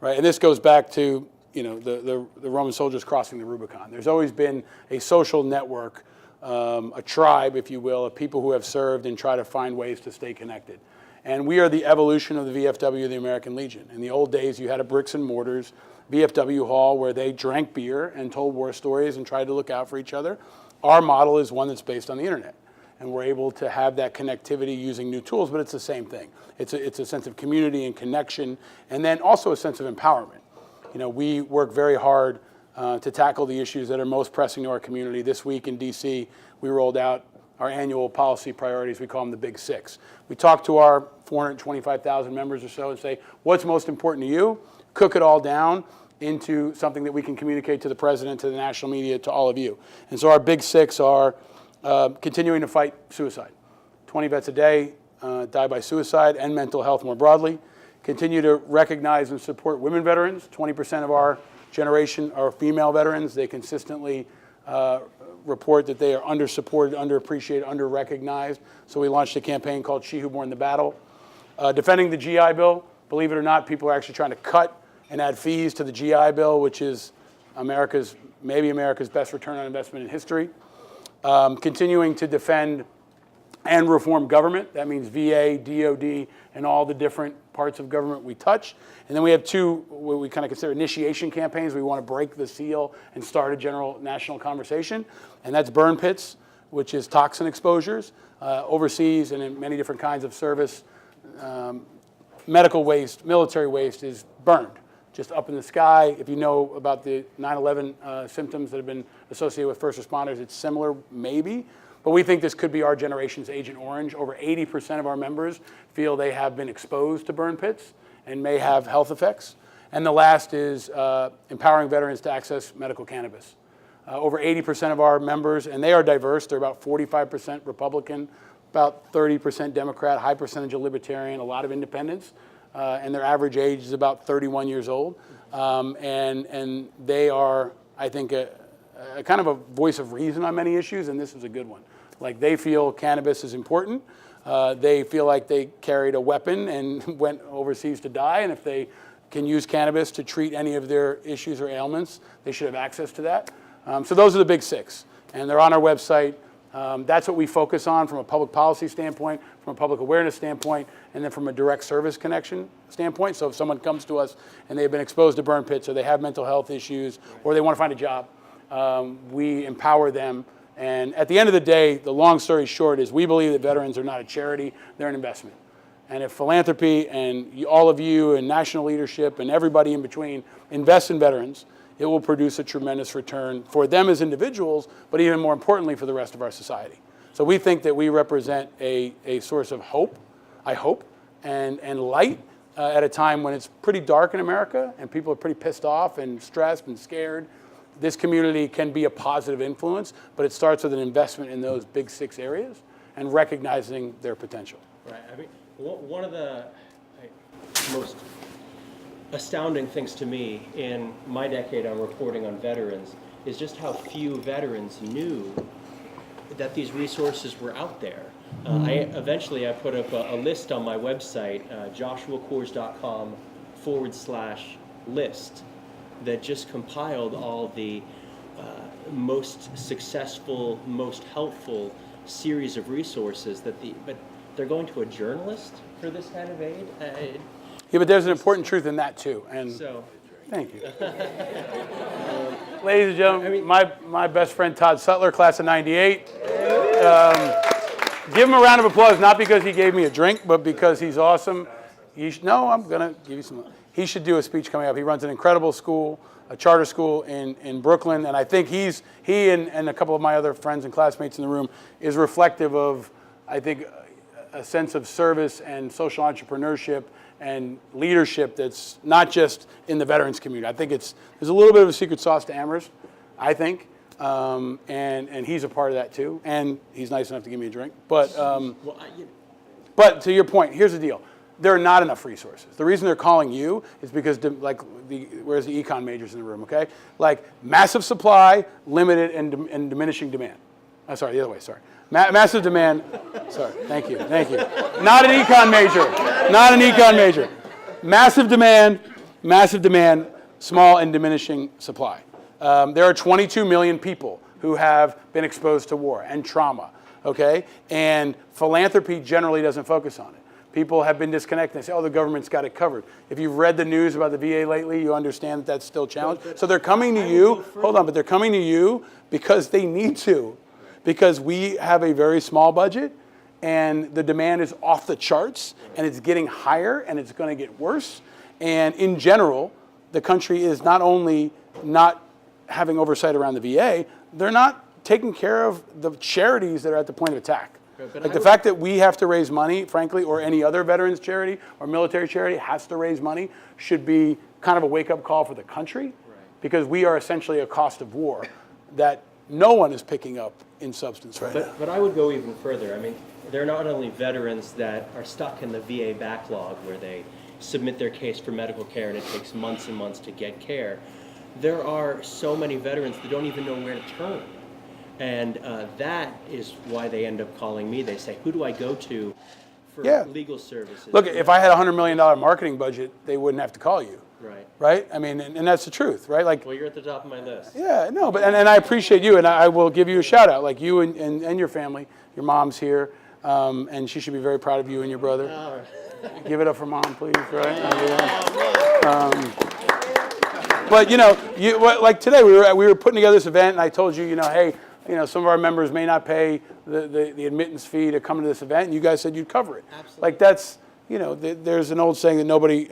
right? And this goes back to the Roman soldiers crossing the Rubicon. There's always been a social network, a tribe, if you will, of people who have served and try to find ways to stay connected. And we are the evolution of the VFW, the American Legion. In the old days, you had a bricks and mortars VFW hall where they drank beer and told war stories and tried to look out for each other. Our model is one that's based on the internet. And we're able to have that connectivity using new tools, but it's the same thing. It's a sense of community and connection, and then also a sense of empowerment. We work very hard to tackle the issues that are most pressing to our community. This week in DC, we rolled out our annual policy priorities. We call them the Big Six. We talk to our 425,000 members or so and say, what's most important to you? Cook it all down into something that we can communicate to the president, to the national media, to all of you. And so our Big Six are continuing to fight suicide. 20 vets a day die by suicide and mental health more broadly. Continue to recognize and support women veterans. 20% of our generation are female veterans. They consistently report that they are under-supported, underappreciated, under-recognized. So we launched a campaign called She Who Born the Battle. Defending the GI Bill. Believe it or not, people are actually trying to cut and add fees to the GI Bill, which is maybe America's best return on investment in history. Continuing to defend and reform government. That means VA, DOD, and all the different parts of government we touch. And then we have two what we kind of consider initiation campaigns. We want to break the seal and start a general national conversation. And that's burn pits, which is toxin exposures, overseas and in many different kinds of service. Medical waste, military waste is burned, just up in the sky. If you know about the 9/11 symptoms that have been associated with first responders, it's similar, maybe. But we think this could be our generation's Agent Orange. Over 80% of our members feel they have been exposed to burn pits and may have health effects. And the last is empowering veterans to access medical cannabis. Over 80% of our members, and they are diverse, they're about 45% Republican, about 30% Democrat, high percentage of Libertarian, a lot of independents, and their average age is about 31 years old. And they are, I think, a kind of a voice of reason on many issues, and this is a good one. Like, they feel cannabis is important. They feel like they carried a weapon and went overseas to die, and if they can use cannabis to treat any of their issues or ailments, they should have access to that. So those are the big six, and they're on our website. That's what we focus on from a public policy standpoint, from a public awareness standpoint, and then from a direct service connection standpoint. So if someone comes to us and they've been exposed to burn pits, or they have mental health issues, or they want to find a job, we empower them. And at the end of the day, the long story short is we believe that veterans are not a charity, they're an investment. And if philanthropy and all of you and national leadership and everybody in between invest in veterans, it will produce a tremendous return for them as individuals, but even more importantly for the rest of our society. So we think that we represent a source of hope, I hope, and light at a time when it's pretty dark in America and people are pretty pissed off and stressed and scared. This community can be a positive influence, but it starts with an investment in those big six areas and recognizing their potential. Right. I mean, one of the most astounding things to me in my decade on reporting on veterans is just how few veterans knew that these resources were out there. Eventually I put up a list on my website, joshuacoors.com/list, that just compiled all the most successful, most helpful series of resources but they're going to a journalist for this kind of aid? Yeah, but there's an important truth in that too. And So, thank you. Ladies and gentlemen, my best friend Todd Sutler, class of '98. Give him a round of applause, not because he gave me a drink, but because he's awesome. No, I'm going to give you some. He should do a speech coming up. He runs an incredible school, a charter school in Brooklyn, and I think he and a couple of my other friends and classmates in the room is reflective of, I think, a sense of service and social entrepreneurship and leadership that's not just in the veterans community. I think there's a little bit of a secret sauce to Amherst, I think, and he's a part of that too. And he's nice enough to give me a drink. But but to your point, here's the deal: there are not enough resources. The reason they're calling you is because where's the econ majors in the room? Okay, like massive supply, limited and diminishing demand. Sorry, the other way. Sorry. Massive demand. Sorry, thank you. Not an econ major. Massive demand, small and diminishing supply. There are 22 million people who have been exposed to war and trauma, okay? And philanthropy generally doesn't focus on it. People have been disconnected. They say, oh, the government's got it covered. If you've read the news about the VA lately, you understand that that's still a challenge. So they're coming to you, but they're coming to you because they need to. Because we have a very small budget and the demand is off the charts and it's getting higher and it's going to get worse. And in general, the country is not only not having oversight around the VA, they're not taking care of the charities that are at the point of attack. Like the fact that we have to raise money, frankly, or any other veterans charity or military charity has to raise money should be kind of a wake-up call for the country, because we are essentially a cost of war that no one is picking up in substance right now. But I would go even further. I mean, there are not only veterans that are stuck in the VA backlog where they submit their case for medical care and it takes months and months to get care. There are so many veterans that don't even know where to turn. And that is why they end up calling me. They say, who do I go to for legal services? Look, if I had a $100 million marketing budget, they wouldn't have to call you. Right? I mean, and that's the truth, right? Like, well, you're at the top of my list. Yeah, no, but and I appreciate you, and I will give you a shout out, like you and your family. Your mom's here, and she should be very proud of you and your brother. Give it up for mom, please, right? But like today we were putting together this event, and I told you, hey, some of our members may not pay the admittance fee to come to this event, and you guys said you'd cover it. Absolutely. Like that's. There's an old saying that nobody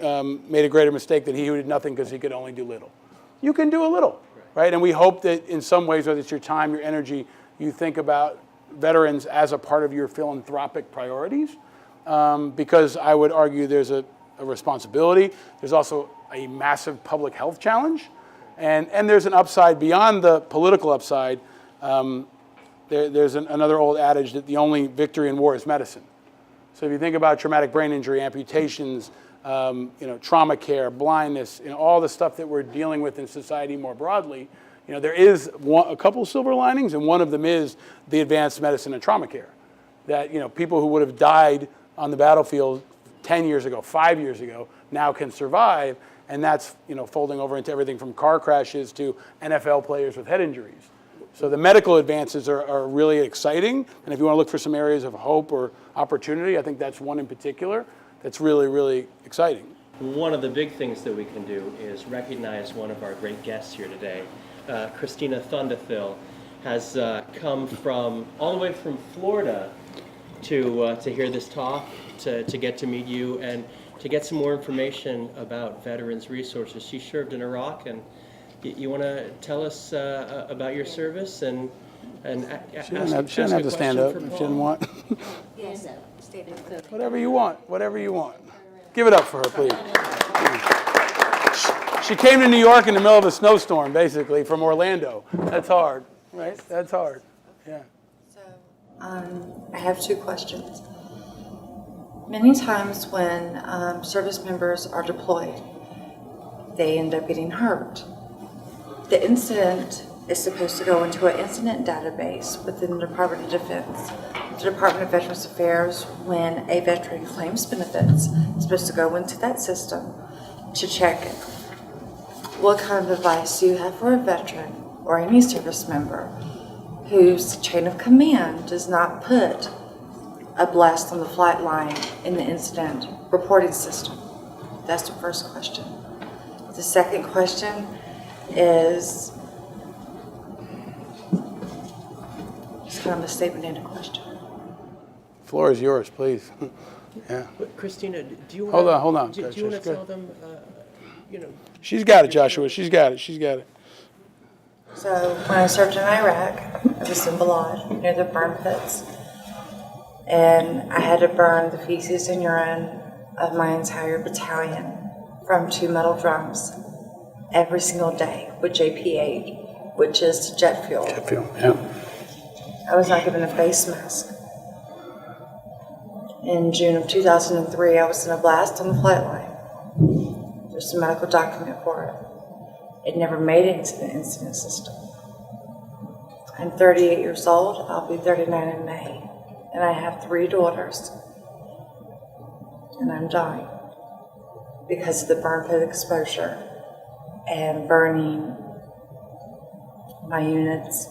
made a greater mistake than he who did nothing because he could only do little. You can do a little, right? And we hope that in some ways, whether it's your time, your energy, you think about veterans as a part of your philanthropic priorities, because I would argue there's a responsibility. There's also a massive public health challenge, and there's an upside beyond the political upside. There's another old adage that the only victory in war is medicine. So if you think about traumatic brain injury, amputations, trauma care, blindness, all the stuff that we're dealing with in society more broadly, there is a couple silver linings, and one of them is the advanced medicine and trauma care. That people who would have died on the battlefield 10 years ago, 5 years ago, now can survive, and that's folding over into everything from car crashes to NFL players with head injuries. So the medical advances are really exciting, and if you want to look for some areas of hope or opportunity, I think that's one in particular that's really, really exciting. One of the big things that we can do is recognize one of our great guests here today. Christina Thunderthil has come from all the way from Florida to hear this talk, to get to meet you, and to get some more information about veterans resources. She served in Iraq, and you want to tell us about your service and she didn't have to stand up if she didn't want. Yes, Whatever you want, whatever you want. Give it up for her, please. She came to New York in the middle of a snowstorm, basically, from Orlando. That's hard, right? That's hard, yeah. So, I have two questions. Many times when service members are deployed, they end up getting hurt. The incident is supposed to go into an incident database within the Department of Defense. The Department of Veterans Affairs, when a veteran claims benefits, is supposed to go into that system to check it. What kind of advice do you have for a veteran or any service member whose chain of command does not put a blast on the flight line in the incident reporting system? That's the first question. The second question is it's kind of a statement and a question. The floor is yours, please. Yeah. But Christina, do you want Hold on. Do you want to tell them, She's got it, Joshua. She's got it. She's got it. So when I served in Iraq, I was in Balad near the burn pits, and I had to burn the feces and urine of my entire battalion from 2 metal drums every single day with JP8, which is jet fuel. Jet fuel, yeah. I was not given a face mask. In June of 2003, I was in a blast on the flight line. There's a medical document for it. It never made it into the incident system. I'm 38 years old. I'll be 39 in May. And I have 3 daughters. And I'm dying because of the burn pit exposure and burning my unit's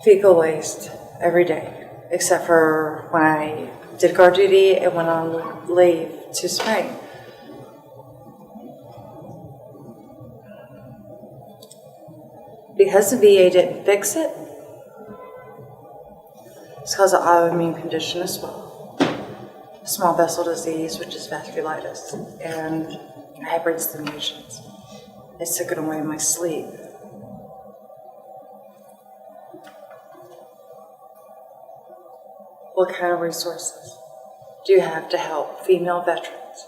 fecal waste every day, except for when I did guard duty and went on leave to Spain. Because the VA didn't fix it, it's caused an autoimmune condition as well. Small vessel disease, which is vasculitis, and I had brain stimulations. It's taken away my sleep. What kind of resources do you have to help female veterans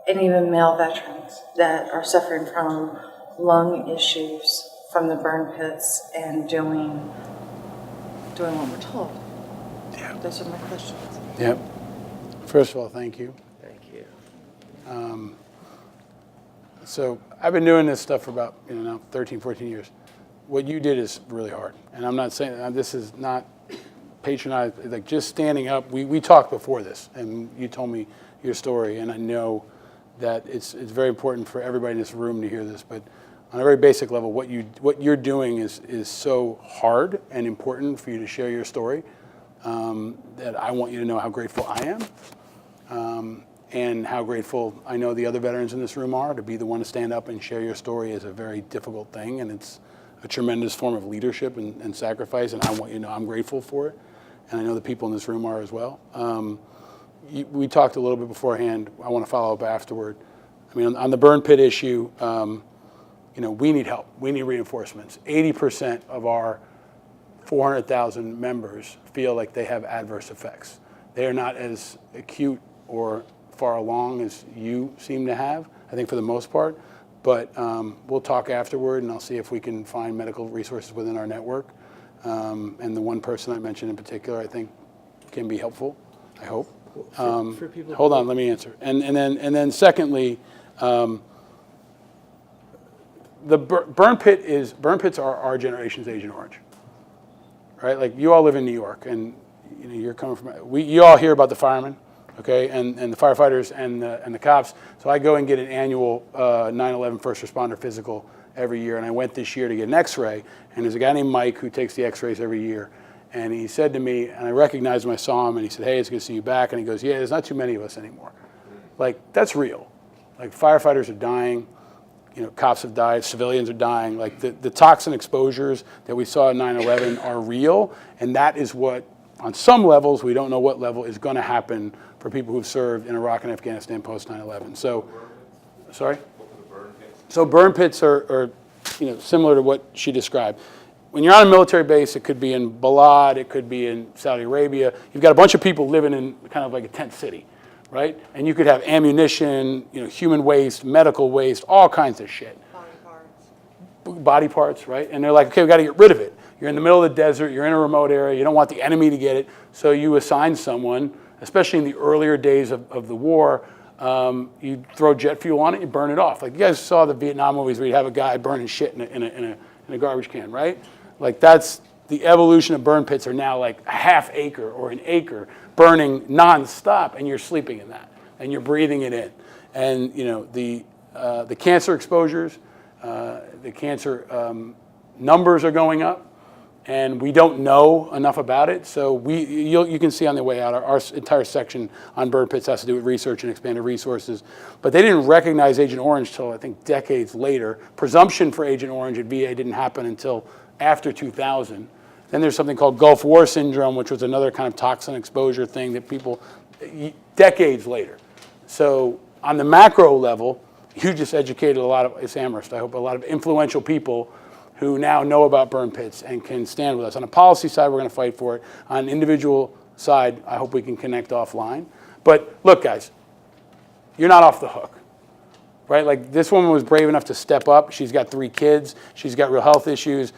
and even male veterans that are suffering from lung issues from the burn pits and doing what we're told? Yeah. Those are my questions. Yep. First of all, thank you. thank you. So I've been doing this stuff for about now 13, 14 years. What you did is really hard, and I'm not saying this is not patronizing. Like just standing up. We talked before this, and you told me your story, and I know that it's very important for everybody in this room to hear this. But on a very basic level, what you're doing is so hard and important for you to share your story that I want you to know how grateful I am. And how grateful I know the other veterans in this room are. To be the one to stand up and share your story is a very difficult thing, and it's a tremendous form of leadership and sacrifice, and I want you to know I'm grateful for it, and I know the people in this room are as well. We talked a little bit beforehand. I want to follow up afterward. I mean, on the burn pit issue, we need help. We need reinforcements. 80% of our 400,000 members feel like they have adverse effects. They are not as acute or far along as you seem to have, I think, for the most part. But we'll talk afterward, and I'll see if we can find medical resources within our network. And the one person I mentioned in particular, I think, can be helpful, I hope. For people Hold on, let me answer. And then secondly, the burn pits are our generation's Agent Orange, right? Like, you all live in New York, and you know, you're coming from. You all hear about the firemen, okay, and the firefighters and the cops. So I go and get an annual 9/11 first responder physical every year, and I went this year to get an X-ray. And there's a guy named Mike who takes the X-rays every year, and he said to me, and I recognized him, I saw him, and he said, "Hey, it's good to see you back." And he goes, "Yeah, there's not too many of us anymore." Like, that's real. Like, firefighters are dying. You know, cops have died, civilians are dying. Like, the toxin exposures that we saw in 9/11 are real, and that is what, on some levels, we don't know what level, is going to happen for people who've served in Iraq and Afghanistan post 9/11. So, sorry? So burn pits are you know, similar to what she described. When you're on a military base, it could be in Balad, it could be in Saudi Arabia. You've got a bunch of people living in kind of like a tent city, right? And you could have ammunition, you know, human waste, medical waste, all kinds of shit. Body parts, right? And they're like, okay, we got to get rid of it. You're in the middle of the desert, you're in a remote area, you don't want the enemy to get it, so you assign someone, especially in the earlier days of the war, you throw jet fuel on it, you burn it off. Like, you guys saw the Vietnam movies where you'd have a guy burning shit in a garbage can, right? Like, that's the evolution of burn pits. Are now like a half acre or an acre burning nonstop, and you're sleeping in that, and you're breathing it in. And you know, the cancer exposures, the cancer numbers are going up, and we don't know enough about it. So you can see on the way out, our entire section on burn pits has to do with research and expanded resources. But they didn't recognize Agent Orange till, I think, decades later. Presumption for Agent Orange at VA didn't happen until after 2000. Then there's something called Gulf War syndrome, which was another kind of toxin exposure thing that people, decades later. So on the macro level, you just educated a lot of, it's Amherst, I hope, a lot of influential people who now know about burn pits and can stand with us. On a policy side, we're going to fight for it. On an individual side, I hope we can connect offline. But look, guys, you're not off the hook, right? Like, this woman was brave enough to step up. She's got 3 kids. She's got real health issues.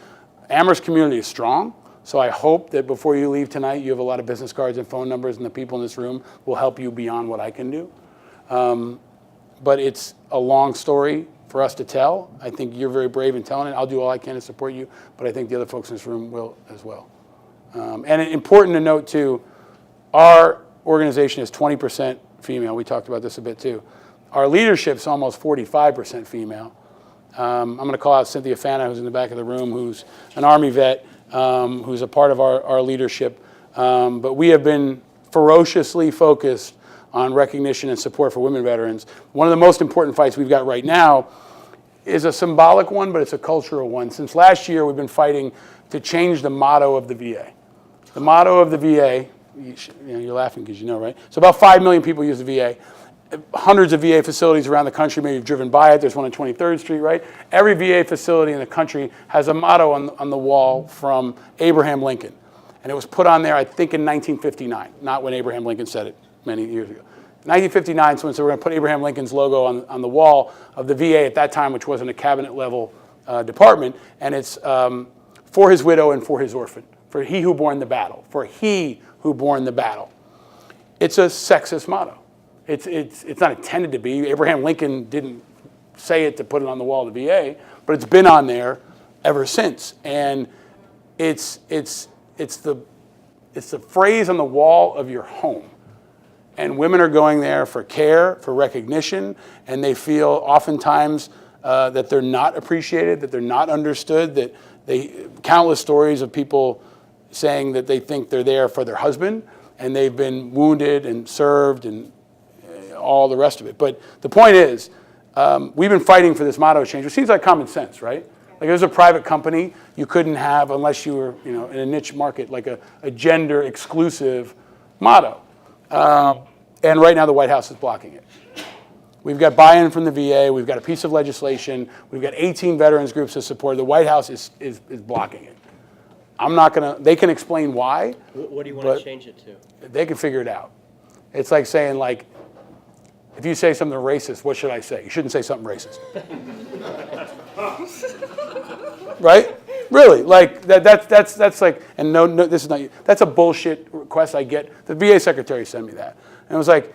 Amherst community is strong. So I hope that before you leave tonight, you have a lot of business cards and phone numbers, and the people in this room will help you beyond what I can do. But it's a long story for us to tell. I think you're very brave in telling it. I'll do all I can to support you, but I think the other folks in this room will as well. And important to note, too, our organization is 20% female. We talked about this a bit, too. Our leadership's almost 45% female. I'm going to call out Cynthia Fana, who's in the back of the room, who's an Army vet, who's a part of our leadership. But we have been ferociously focused on recognition and support for women veterans. One of the most important fights we've got right now is a symbolic one, but it's a cultural one. Since last year, we've been fighting to change the motto of the VA. The motto of the VA, you're laughing because you know, right? So about 5 million people use the VA. Hundreds of VA facilities around the country, maybe you've driven by it. There's one on 23rd Street, right? Every VA facility in the country has a motto on the wall from Abraham Lincoln. And it was put on there, I think, in 1959, not when Abraham Lincoln said it many years ago. 1959, someone said we're going to put Abraham Lincoln's logo on the wall of the VA at that time, which wasn't a cabinet-level department, and it's for his widow and for his orphan, for he who borne the battle, for he who borne the battle. It's a sexist motto. It's not intended to be. Abraham Lincoln didn't say it to put it on the wall of the VA, but it's been on there ever since. And it's the phrase on the wall of your home. And women are going there for care, for recognition, and they feel oftentimes that they're not appreciated, that they're not understood, that countless stories of people saying that they think they're there for their husband, and they've been wounded and served and all the rest of it. But the point is, we've been fighting for this motto change, which seems like common sense, right? Like, there's a private company you couldn't have unless you were, you know, in a niche market, like a gender exclusive motto. And right now the White House is blocking it. We've got buy-in from the VA. We've got a piece of legislation. We've got 18 veterans groups that support it. The White House is blocking it. I'm not going to, they can explain why. What do you want but to change it to? They can figure it out. It's like saying, like, if you say something racist, what should I say? You shouldn't say something racist. Right? Really, like that's like, and no, this is not you. That's a bullshit request I get. The VA secretary sent me that, and it was like,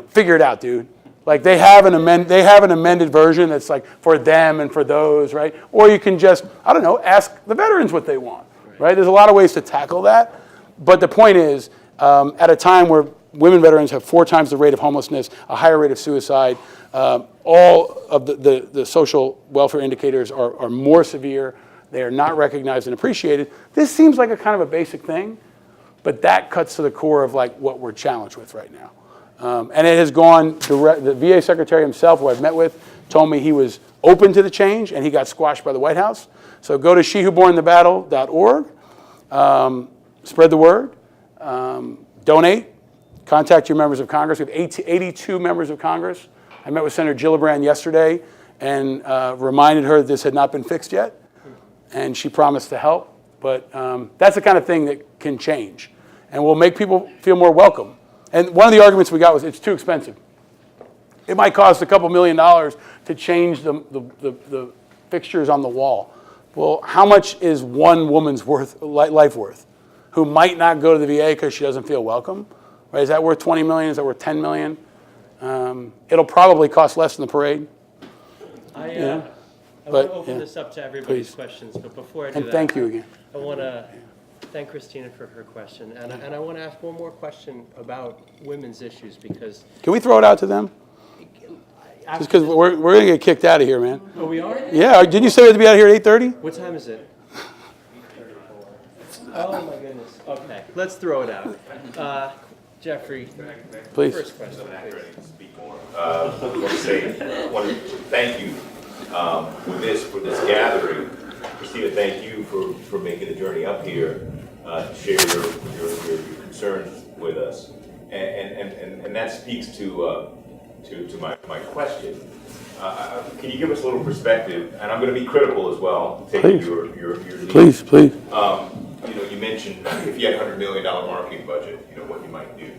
figure it out, dude. Like they have an amended version that's like for them and for those, right? Or you can just, I don't know, ask the veterans what they want, right? There's a lot of ways to tackle that, but the point is, at a time where women veterans have 4 times the rate of homelessness, a higher rate of suicide, all of the social welfare indicators are more severe. They are not recognized and appreciated. This seems like a kind of a basic thing, but that cuts to the core of like what we're challenged with right now. And it has gone direct. The VA secretary himself, who I've met with, told me he was open to the change, and he got squashed by the White House. So go to shewhobornthebattle.org, spread the word, donate, contact your members of Congress. We have 82 members of Congress. I met with Senator Gillibrand yesterday and reminded her that this had not been fixed yet. And she promised to help, but that's the kind of thing that can change and will make people feel more welcome. And one of the arguments we got was it's too expensive. It might cost a couple $1 million to change the fixtures on the wall. Well, how much is one woman's life worth who might not go to the VA because she doesn't feel welcome? Right? Is that worth 20 million? Is that worth 10 million? It'll probably cost less than the parade. I want to open this up to everybody's questions, but before I do that, thank you again. I want to thank Christina for her question, and I want to ask one more question about women's issues because. Can we throw it out to them? Just because we're going to get kicked out of here, man. Oh, we are? Yeah, didn't you say we had to be out of here at 8:30? What time is it? Oh my goodness. Okay, let's throw it out. Jeffrey, Please. first question, please. I want to thank you for this gathering. Christina, thank you for making the journey up here to share your concerns with us, and that speaks to my question. Can you give us a little perspective? And I'm going to be critical as well. Taking your lead. Please. You mentioned if you had $100 million marketing budget, what you might do.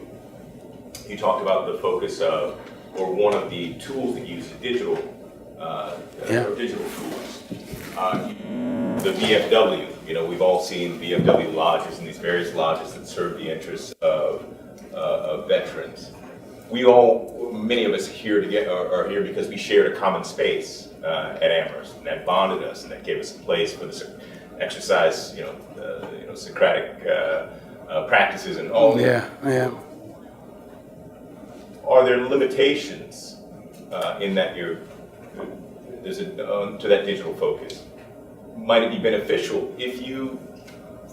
You talked about the focus of, or one of the tools that uses digital tools. The VFW, we've all seen VFW lodges and these various lodges that serve the interests of veterans. Many of us are here because we shared a common space at Amherst, and that bonded us, and that gave us a place for this exercise, Socratic practices and all. Yeah. Are there limitations in that to that digital focus? Might it be beneficial if you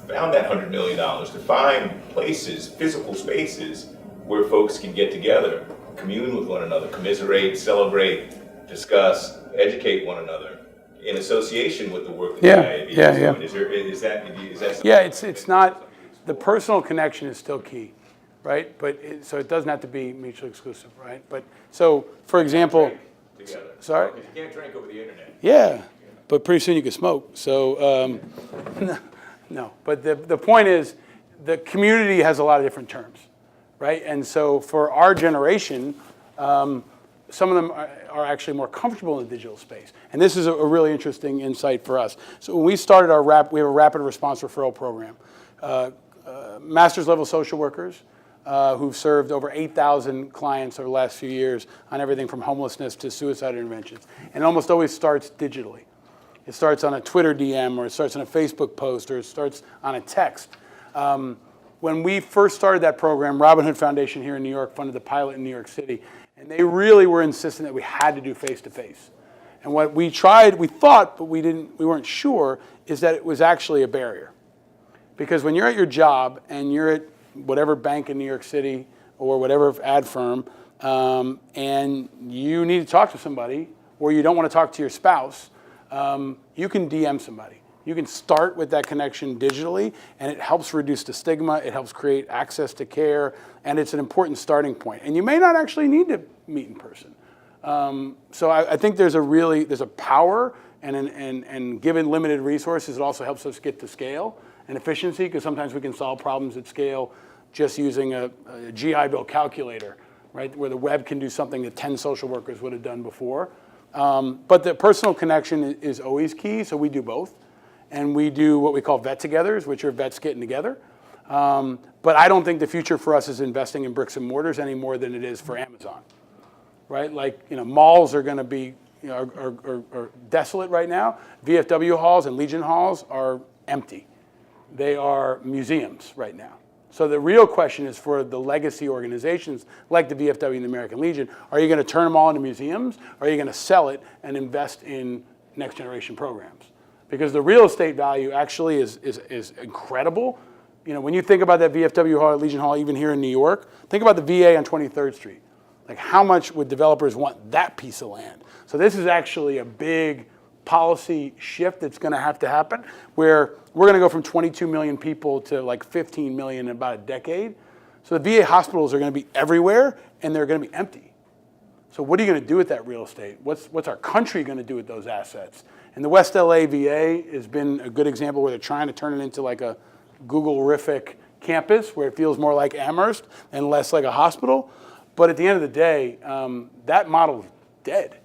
found that $100 million to find places, physical spaces, where folks can get together, commune with one another, commiserate, celebrate, discuss, educate one another in association with the work that the IAVA is doing? Is that something? Yeah, it's not, the personal connection is still key, right? But so it doesn't have to be mutually exclusive, right? But so, for example, Together. sorry? Because you can't drink over the internet. Yeah, but pretty soon you can smoke. So no, but the point is, the community has a lot of different terms, right? And so for our generation, some of them are actually more comfortable in the digital space. And this is a really interesting insight for us. So when we started we have a rapid response referral program. Master's level social workers who've served over 8,000 clients over the last few years on everything from homelessness to suicide interventions. And it almost always starts digitally. It starts on a Twitter DM, or it starts on a Facebook post, or it starts on a text. When we first started that program, Robin Hood Foundation here in New York funded the pilot in New York City. And they really were insistent that we had to do face-to-face. And what we thought, but we weren't sure, is that it was actually a barrier. Because when you're at your job and you're at whatever bank in New York City or whatever ad firm, and you need to talk to somebody, or you don't want to talk to your spouse, you can DM somebody. You can start with that connection digitally, and it helps reduce the stigma, it helps create access to care, and it's an important starting point. And you may not actually need to meet in person. So I think there's a power and given limited resources, it also helps us get to scale and efficiency, because sometimes we can solve problems at scale just using a GI Bill calculator, right, where the web can do something that 10 social workers would have done before. But the personal connection is always key, so we do both. And we do what we call vet-togethers, which are vets getting together. But I don't think the future for us is investing in bricks and mortars any more than it is for Amazon, right? Like, malls are going to be are desolate right now. VFW halls and Legion halls are empty. They are museums right now. So the real question is for the legacy organizations like the VFW and the American Legion, are you going to turn them all into museums? Or are you going to sell it and invest in next generation programs? Because the real estate value actually is incredible. When you think about that VFW hall, Legion hall, even here in New York, think about the VA on 23rd Street. Like, how much would developers want that piece of land? So this is actually a big policy shift that's going to have to happen, where we're going to go from 22 million people to like 15 million in about a decade. So the VA hospitals are going to be everywhere, and they're going to be empty. So what are you going to do with that real estate? What's our country going to do with those assets? And the West LA VA has been a good example where they're trying to turn it into like a Google-rific campus where it feels more like Amherst and less like a hospital. But at the end of the day, that model is dead.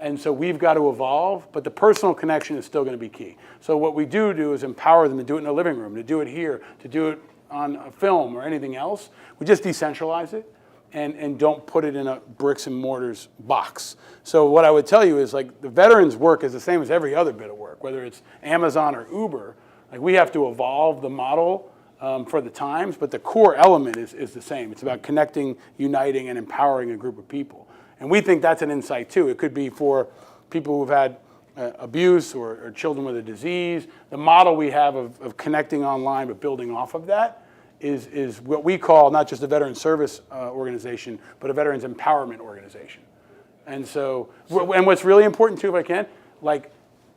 And so we've got to evolve, but the personal connection is still going to be key. So what we do is empower them to do it in a living room, to do it here, to do it on a film or anything else. We just decentralize it and don't put it in a bricks and mortars box. So what I would tell you is, like, the veterans' work is the same as every other bit of work, whether it's Amazon or Uber. Like, we have to evolve the model for the times, but the core element is the same. It's about connecting, uniting, and empowering a group of people. And we think that's an insight too. It could be for people who've had abuse or children with a disease. The model we have of connecting online but building off of that is what we call not just a veteran service organization, but a veterans empowerment organization. And so, and what's really important too, if I can, like,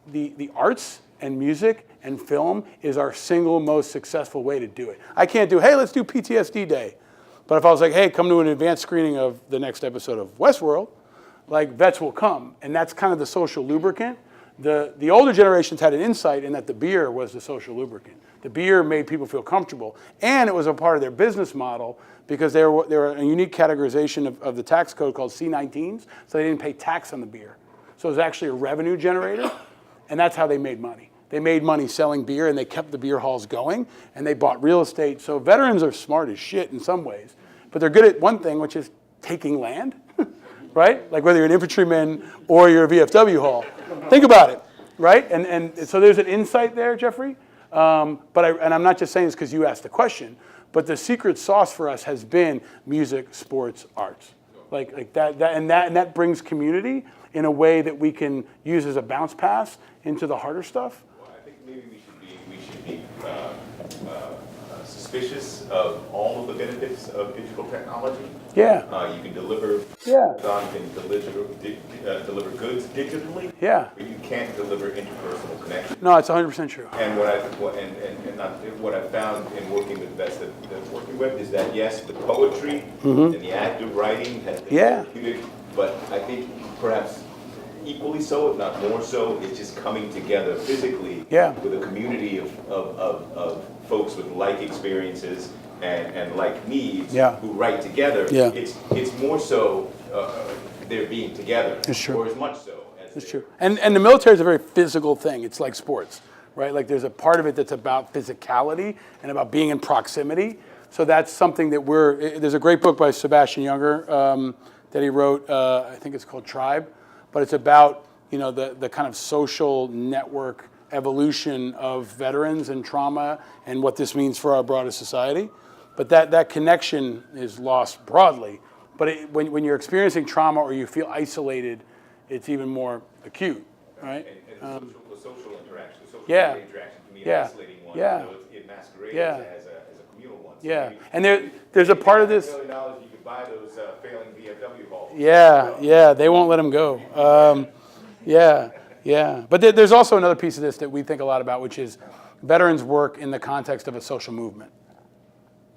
the arts and music and film is our single most successful way to do it. I can't do, hey, let's do PTSD Day. But if I was like, hey, come to an advanced screening of the next episode of Westworld, like, vets will come. And that's kind of the social lubricant. The older generations had an insight in that the beer was the social lubricant. The beer made people feel comfortable. And it was a part of their business model because they were a unique categorization of the tax code called C-19s. So they didn't pay tax on the beer. So it was actually a revenue generator. And that's how they made money. They made money selling beer, and they kept the beer halls going, and they bought real estate. So veterans are smart as shit in some ways, but they're good at one thing, which is taking land, right? Like, whether you're an infantryman or you're a VFW hall. Think about it, right? And so there's an insight there, Jeffrey. And I'm not just saying this because you asked the question, but the secret sauce for us has been music, sports, arts. Like that brings community in a way that we can use as a bounce pass into the harder stuff. I think maybe we should be suspicious of all of the benefits of digital technology. Yeah. You can deliver. Yeah. You can deliver goods digitally. Yeah. But you can't deliver interpersonal connection. No, it's 100% true. And what I found in working with vets that working with is that, yes, the poetry and the active writing has been therapeutic, but I think perhaps equally so, if not more so, it's just coming together physically with a community of folks with like experiences and like needs who write together. Yeah. It's more so they're being together. It's true. Or as much so. It's true. And the military is a very physical thing. It's like sports, right? Like, there's a part of it that's about physicality and about being in proximity. So that's something that there's a great book by Sebastian Junger that he wrote, I think it's called Tribe. But it's about, the kind of social network evolution of veterans and trauma and what this means for our broader society. But that connection is lost broadly. But when you're experiencing trauma or you feel isolated, it's even more acute, right? And the social interaction, the social interaction can be an isolating one. It masquerades as a communal one. So and there's a part of this. $1 million, you could buy those failing VFW halls. They won't let them go. But there's also another piece of this that we think a lot about, which is veterans work in the context of a social movement.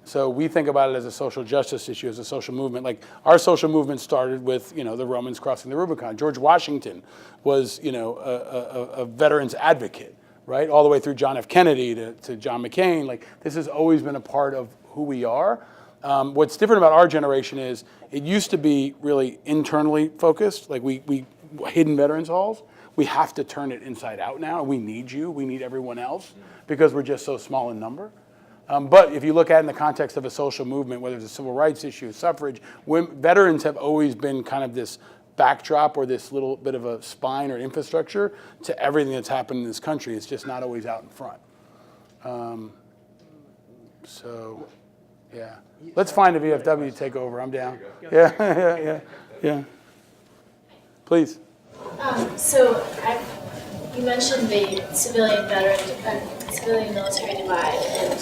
So we think about it as a social justice issue, as a social movement. Like our social movement started with, the Romans crossing the Rubicon. George Washington was, a veterans advocate, right? All the way through John F. Kennedy to John McCain. Like this has always been a part of who we are. What's different about our generation is it used to be really internally focused. Like we hidden veterans halls. We have to turn it inside out now. We need you. We need everyone else because we're just so small in number. But if you look at it in the context of a social movement, whether it's a civil rights issue, suffrage, veterans have always been kind of this backdrop or this little bit of a spine or infrastructure to everything that's happened in this country. It's just not always out in front. So, yeah. Let's find a VFW to take over. I'm down. Yeah. Please. You mentioned the civilian military divide and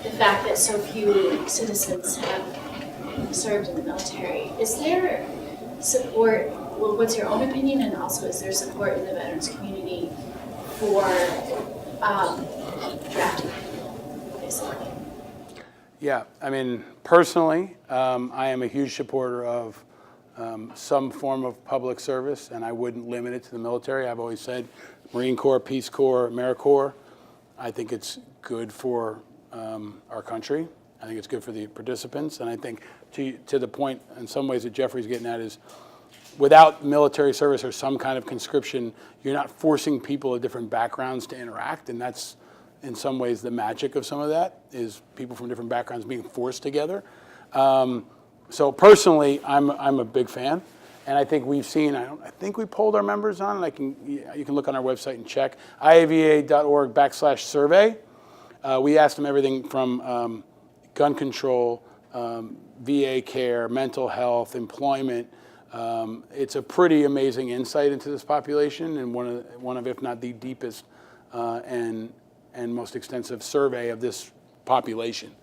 the fact that so few citizens have served in the military. Is there support, well, what's your own opinion, and also is there support in the veterans community for drafting, basically? Yeah, I mean, personally, I am a huge supporter of some form of public service, and I wouldn't limit it to the military. I've always said Marine Corps, Peace Corps, AmeriCorps. I think it's good for our country. I think it's good for the participants, and I think to the point in some ways that Jeffrey's getting at is without military service or some kind of conscription, you're not forcing people of different backgrounds to interact, and that's in some ways the magic of some of that is people from different backgrounds being forced together. So personally, I'm a big fan, and I think we've seen. I think we polled our members on it. You can look on our website and check IAVA.org/survey. We asked them everything from gun control, VA care, mental health, employment. It's a pretty amazing insight into this population, and one of if not the deepest and most extensive survey of this population.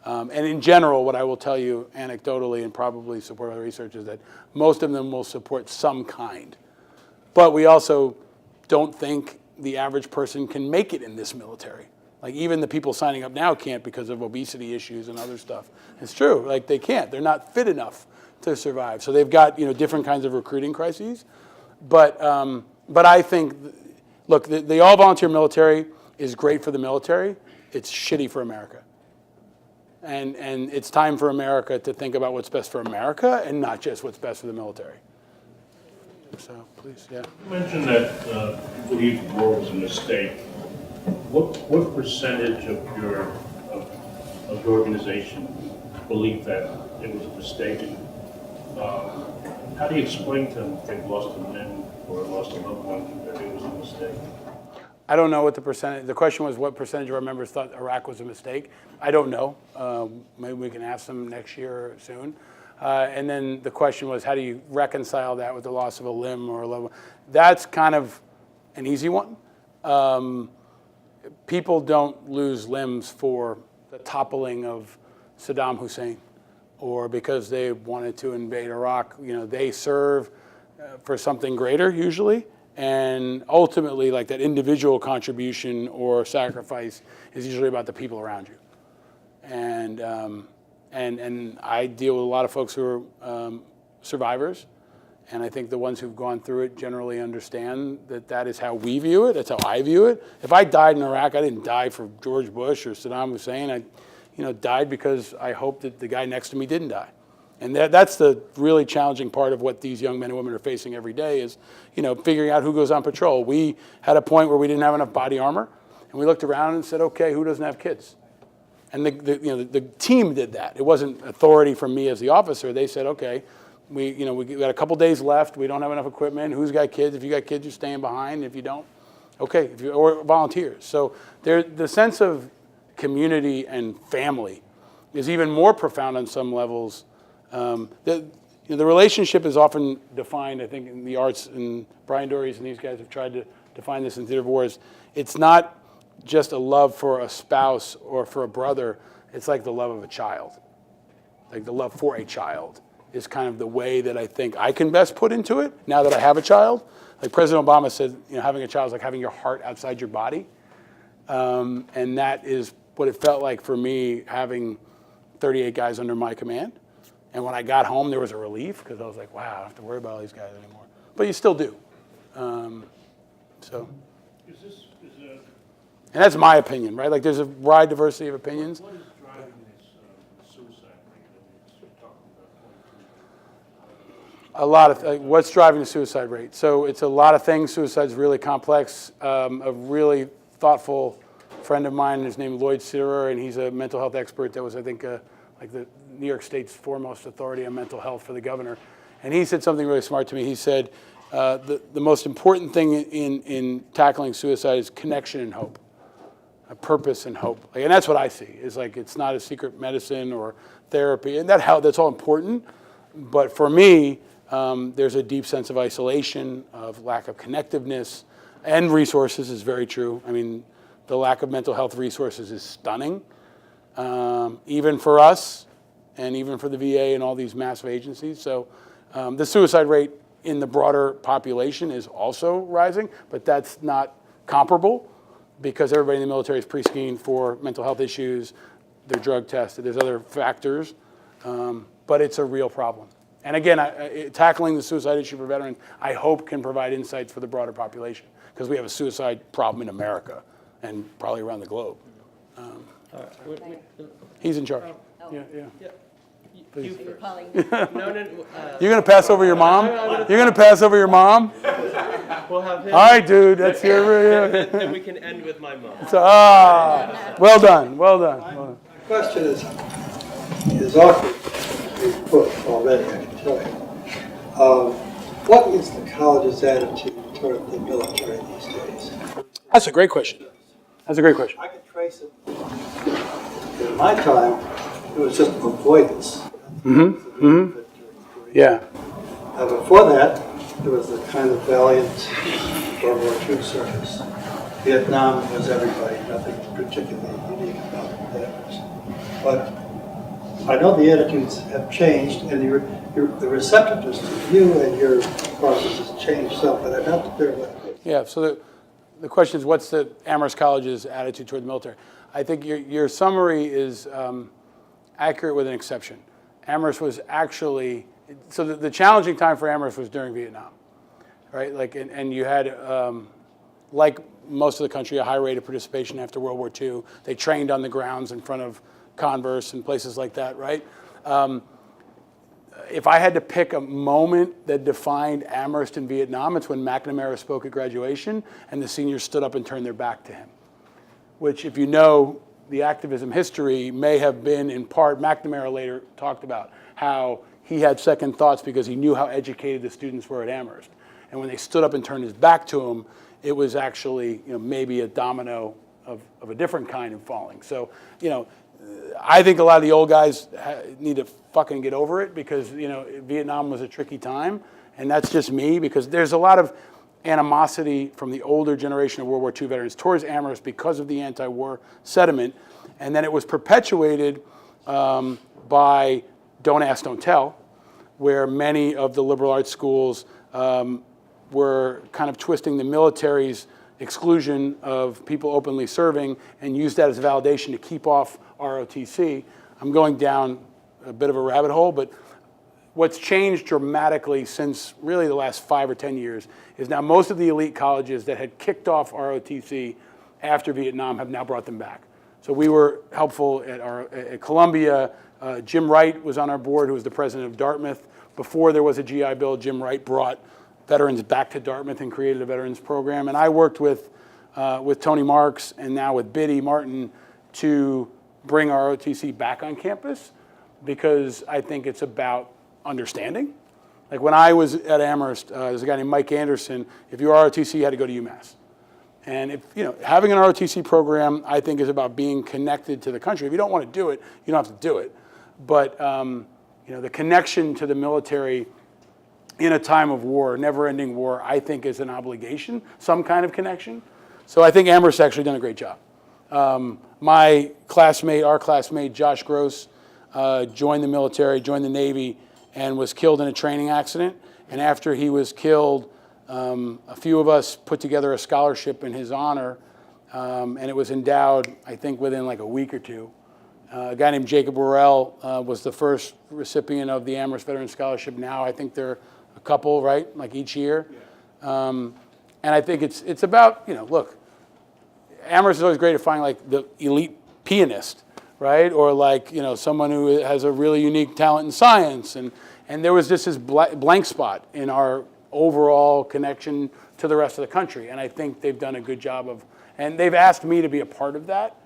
And in general, what I will tell you anecdotally and probably support our research is that most of them will support some kind. But we also don't think the average person can make it in this military. Like even the people signing up now can't because of obesity issues and other stuff. It's true, like they can't. They're not fit enough to survive. So they've got different kinds of recruiting crises. But I think, look, the all-volunteer military is great for the military. It's shitty for America. And it's time for America to think about what's best for America and not just what's best for the military. So, please, yeah. You mentioned that you believe the war was a mistake. What percentage of your organization believe that it was a mistake? And, how do you explain to them if they've lost a limb or lost a loved one that it was a mistake? I don't know what the percentage, the question was what percentage of our members thought Iraq was a mistake. I don't know. Maybe we can ask them next year or soon. And then the question was, how do you reconcile that with the loss of a limb or a loved one? That's kind of an easy one. People don't lose limbs for the toppling of Saddam Hussein or because they wanted to invade Iraq. They serve for something greater usually. And ultimately, like that individual contribution or sacrifice is usually about the people around you. And I deal with a lot of folks who are survivors, and I think the ones who've gone through it generally understand that is how we view it. That's how I view it. If I died in Iraq, I didn't die for George Bush or Saddam Hussein. I, died because I hoped that the guy next to me didn't die. And that's the really challenging part of what these young men and women are facing every day is, figuring out who goes on patrol. We had a point where we didn't have enough body armor, and we looked around and said, okay, who doesn't have kids? And the team did that. It wasn't authority from me as the officer. They said, okay, we got a couple days left. We don't have enough equipment. Who's got kids? If you got kids, you're staying behind. If you don't, okay, or volunteers. So the sense of community and family is even more profound on some levels. The relationship is often defined, I think, in the arts, and Brian Dories and these guys have tried to define this in theater of wars. It's not just a love for a spouse or for a brother. It's like the love of a child. Like the love for a child is kind of the way that I think I can best put into it now that I have a child. Like President Obama said, having a child is like having your heart outside your body. And that is what it felt like for me having 38 guys under my command. And when I got home, there was a relief because I was like, wow, I don't have to worry about all these guys anymore. But you still do. So, and that's my opinion, right? Like there's a wide diversity of opinions. What is driving this suicide rate? I mean, it's talking about 22. A lot of, what's driving the suicide rate? So it's a lot of things. Suicide's really complex. A really thoughtful friend of mine, his name is Lloyd Siderer, and he's a mental health expert that was, I think, like the New York State's foremost authority on mental health for the governor. And he said something really smart to me. He said, the most important thing in tackling suicide is connection and hope, a purpose and hope. Like, and that's what I see, is like it's not a secret medicine or therapy, and that's all important. But for me, there's a deep sense of isolation, of lack of connectiveness, and resources is very true. I mean, the lack of mental health resources is stunning, even for us and even for the VA and all these massive agencies. So the suicide rate in the broader population is also rising, but that's not comparable because everybody in the military is pre-screened for mental health issues, they're drug tested, there's other factors, but it's a real problem. And again, tackling the suicide issue for veterans, I hope can provide insights for the broader population because we have a suicide problem in America and probably around the globe. He's in charge. Yeah. Please. No. You're going to pass over your mom? You're going to pass over your mom? We'll have him. All right, dude. That's your... Then we can end with my mom. So, well done. Well done. My question is awkward to be put already, I can tell you. What is the college's attitude toward the military these days? That's a great question. That's a great question. I could trace it. In my time, it was just avoidance. Yeah. Before that, there was a kind of valiant World War II service. Vietnam was everybody, nothing particularly unique about that. But I know the attitudes have changed, and the receptiveness to you and your process has changed some, but I'm not clear what. Yeah, so the question is, what's the Amherst College's attitude toward the military? I think your summary is accurate with an exception. Amherst was actually, so the challenging time for Amherst was during Vietnam, right? Like, and you had, like most of the country, a high rate of participation after World War II. They trained on the grounds in front of Converse and places like that, right? If I had to pick a moment that defined Amherst in Vietnam, it's when McNamara spoke at graduation and the seniors stood up and turned their back to him, which, if you know the activism history, may have been in part, McNamara later talked about how he had second thoughts because he knew how educated the students were at Amherst. And when they stood up and turned his back to him, it was actually, maybe a domino of a different kind of falling. So, I think a lot of the old guys need to fucking get over it because, Vietnam was a tricky time. And that's just me because there's a lot of animosity from the older generation of World War II veterans towards Amherst because of the anti-war sentiment. And then it was perpetuated by Don't Ask, Don't Tell, where many of the liberal arts schools were kind of twisting the military's exclusion of people openly serving and used that as validation to keep off ROTC. I'm going down a bit of a rabbit hole, but what's changed dramatically since really the last 5 or 10 years is now most of the elite colleges that had kicked off ROTC after Vietnam have now brought them back. So we were helpful at Columbia. Jim Wright was on our board, who was the president of Dartmouth. Before there was a GI Bill, Jim Wright brought veterans back to Dartmouth and created a veterans program. And I worked with Tony Marks and now with Biddy Martin to bring ROTC back on campus because I think it's about understanding. Like when I was at Amherst, there's a guy named Mike Anderson. If you were ROTC, you had to go to UMass. And if, having an ROTC program, I think, is about being connected to the country. If you don't want to do it, you don't have to do it. But the connection to the military in a time of war, never-ending war, I think is an obligation, some kind of connection. So I think Amherst's actually done a great job. My classmate, our classmate, Josh Gross, joined the military, joined the Navy, and was killed in a training accident. And after he was killed, a few of us put together a scholarship in his honor and it was endowed, I think, within like a week or two. A guy named Jacob Worrell was the first recipient of the Amherst Veteran Scholarship. Now I think they're a couple, right, like each year. And I think it's about, you know, look, Amherst is always great at finding like the elite pianist, right? Or like, you know, someone who has a really unique talent in science. And there was just this blank spot in our overall connection to the rest of the country. And I think they've done a good job of, and they've asked me to be a part of that.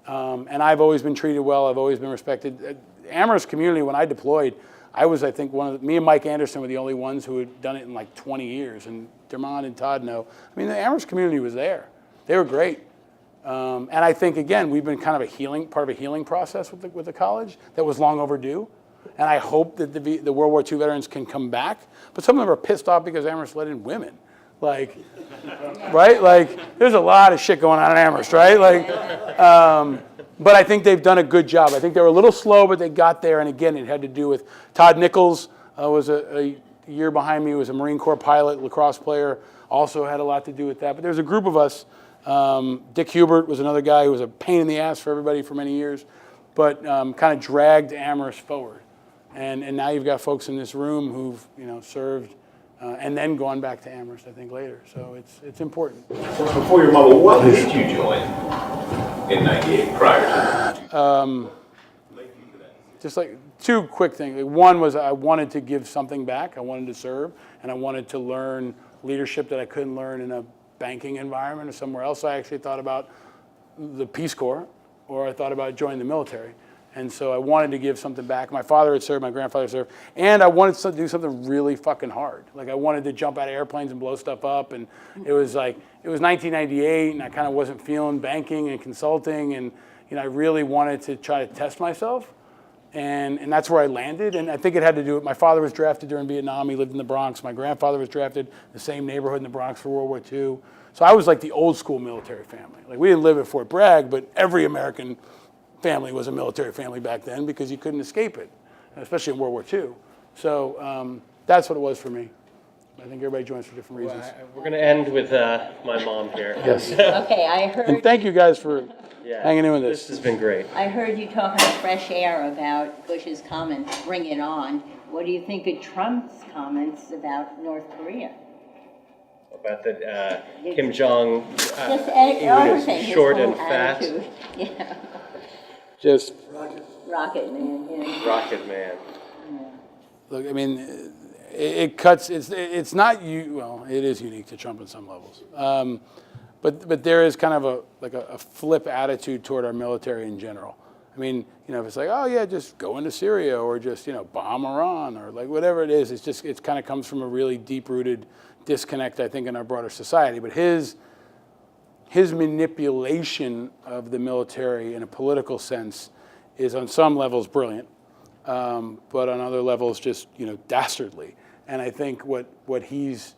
And I've always been treated well. I've always been respected. Amherst community, when I deployed, I was, I think, me and Mike Anderson were the only ones who had done it in like 20 years. And Dermond and Todd know. I mean, the Amherst community was there. They were great. And I think, again, we've been kind of part of a healing process with the college that was long overdue. And I hope that the World War II veterans can come back. But some of them are pissed off because Amherst let in women. Like, right? Like, there's a lot of shit going on in Amherst, right? Like, but I think they've done a good job. I think they were a little slow, but they got there. And again, it had to do with Todd Nichols was a year behind me, was a Marine Corps pilot, lacrosse player, also had a lot to do with that. But there's a group of us. Dick Hubert was another guy who was a pain in the ass for everybody for many years, but kind of dragged Amherst forward. And now you've got folks in this room who've, you know, served and then gone back to Amherst, I think, later. So it's important. Before your mother, what made you join in '98 prior to that? Just like two quick things. One was I wanted to give something back. I wanted to serve, and I wanted to learn leadership that I couldn't learn in a banking environment or somewhere else. I actually thought about the Peace Corps, or I thought about joining the military. And so I wanted to give something back. My father had served, my grandfather served, and I wanted to do something really fucking hard. Like I wanted to jump out of airplanes and blow stuff up, and it was 1998, and I kind of wasn't feeling banking and consulting, and you know I really wanted to try to test myself, and that's where I landed. And I think it had to do with my father was drafted during Vietnam. He lived in the Bronx. My grandfather was drafted in the same neighborhood in the Bronx for World War II. So I was like the old school military family. Like we didn't live at Fort Bragg, but every American family was a military family back then because you couldn't escape it, especially in World War II. So that's what it was for me. I think everybody joins for different reasons. We're going to end with my mom here. Yes. Okay, I heard. And thank you guys for hanging in with This us. has been great. I heard you talking to fresh air about Bush's comments, bring it on. What do you think of Trump's comments about North Korea? About that Kim Jong Just is everything, his short whole and fat. attitude. Yeah, Just rocket man, yeah. Rocket man. look, I mean, it cuts. It's not you. Well, it is unique to Trump in some levels. But there is kind of a flip attitude toward our military in general. I mean, you know, if it's like, oh yeah, just go into Syria or just, you know, bomb Iran or like whatever it is, it kind of comes from a really deep-rooted disconnect, I think, in our broader society. But his manipulation of the military in a political sense is on some levels brilliant, but on other levels just, you know, dastardly. And I think what he's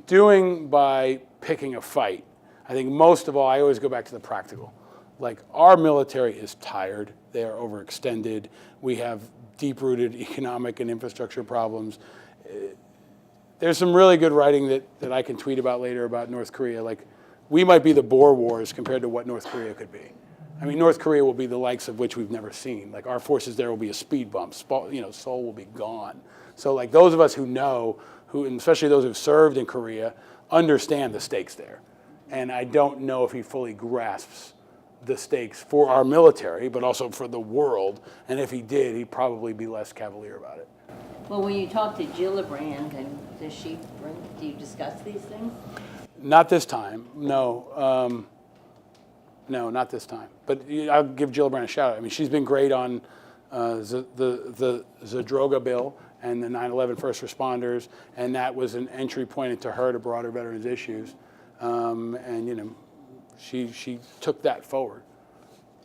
doing by picking a fight, I think most of all, I always go back to the practical. Like, our military is tired. They are overextended. We have deep-rooted economic and infrastructure problems. There's some really good writing that I can tweet about later about North Korea. Like, we might be the Boer Wars compared to what North Korea could be. I mean, North Korea will be the likes of which we've never seen. Like, our forces there will be a speed bump. You know, Seoul will be gone. So, like, those of us who know, and especially those who've served in Korea, understand the stakes there. And I don't know if he fully grasps the stakes for our military, but also for the world. And if he did, he'd probably be less cavalier about it. Well, when you talk to Gillibrand, and do you discuss these things? Not this time, no. No, not this time. But I'll give Gillibrand a shout out. I mean, she's been great on the Zadroga bill and the 9/11 first responders, and that was an entry point into her to broader veterans issues. And you know, she took that forward.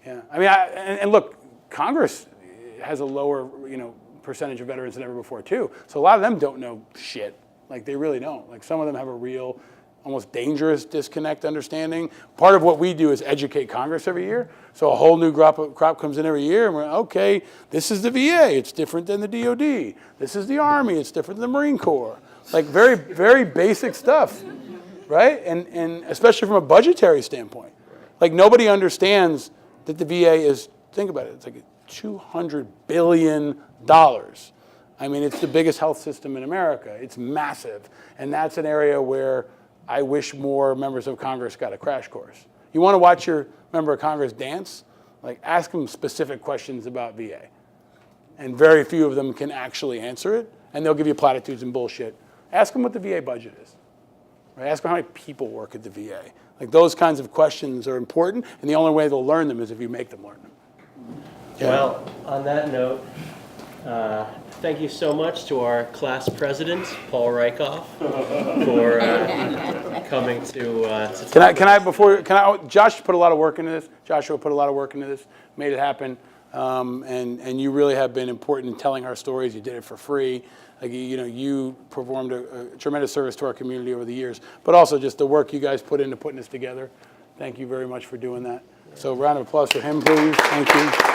Yeah, I mean, and look, Congress has a lower, you know, percentage of veterans than ever before too. So a lot of them don't know shit. Like, they really don't. Like, some of them have a real, almost dangerous disconnect understanding. Part of what we do is educate Congress every year. So a whole new crop comes in every year, and we're, okay, this is the VA, it's different than the DOD. This is the Army, it's different than the Marine Corps. Like, very, very basic stuff. right? And especially from a budgetary standpoint. Like, nobody understands that the VA is, think about it, it's like $200 billion. I mean, it's the biggest health system in America. It's massive. And that's an area where I wish more members of Congress got a crash course. You want to watch your member of Congress dance? Like, ask them specific questions about VA. And very few of them can actually answer it. And they'll give you platitudes and bullshit. Ask them what the VA budget is. Right? Ask them how many people work at the VA. Like, those kinds of questions are important. And the only way they'll learn them is if you make them learn them. Yeah. Well, on that note, thank you so much to our class president, Paul Rieckhoff, for coming to. Josh put a lot of work into this. Joshua put a lot of work into this, made it happen, and you really have been important in telling our stories. You did it for free. Like, you performed a tremendous service to our community over the years, but also just the work you guys put into putting this together. Thank you very much for doing that. So, round of applause for him, please. Thank you.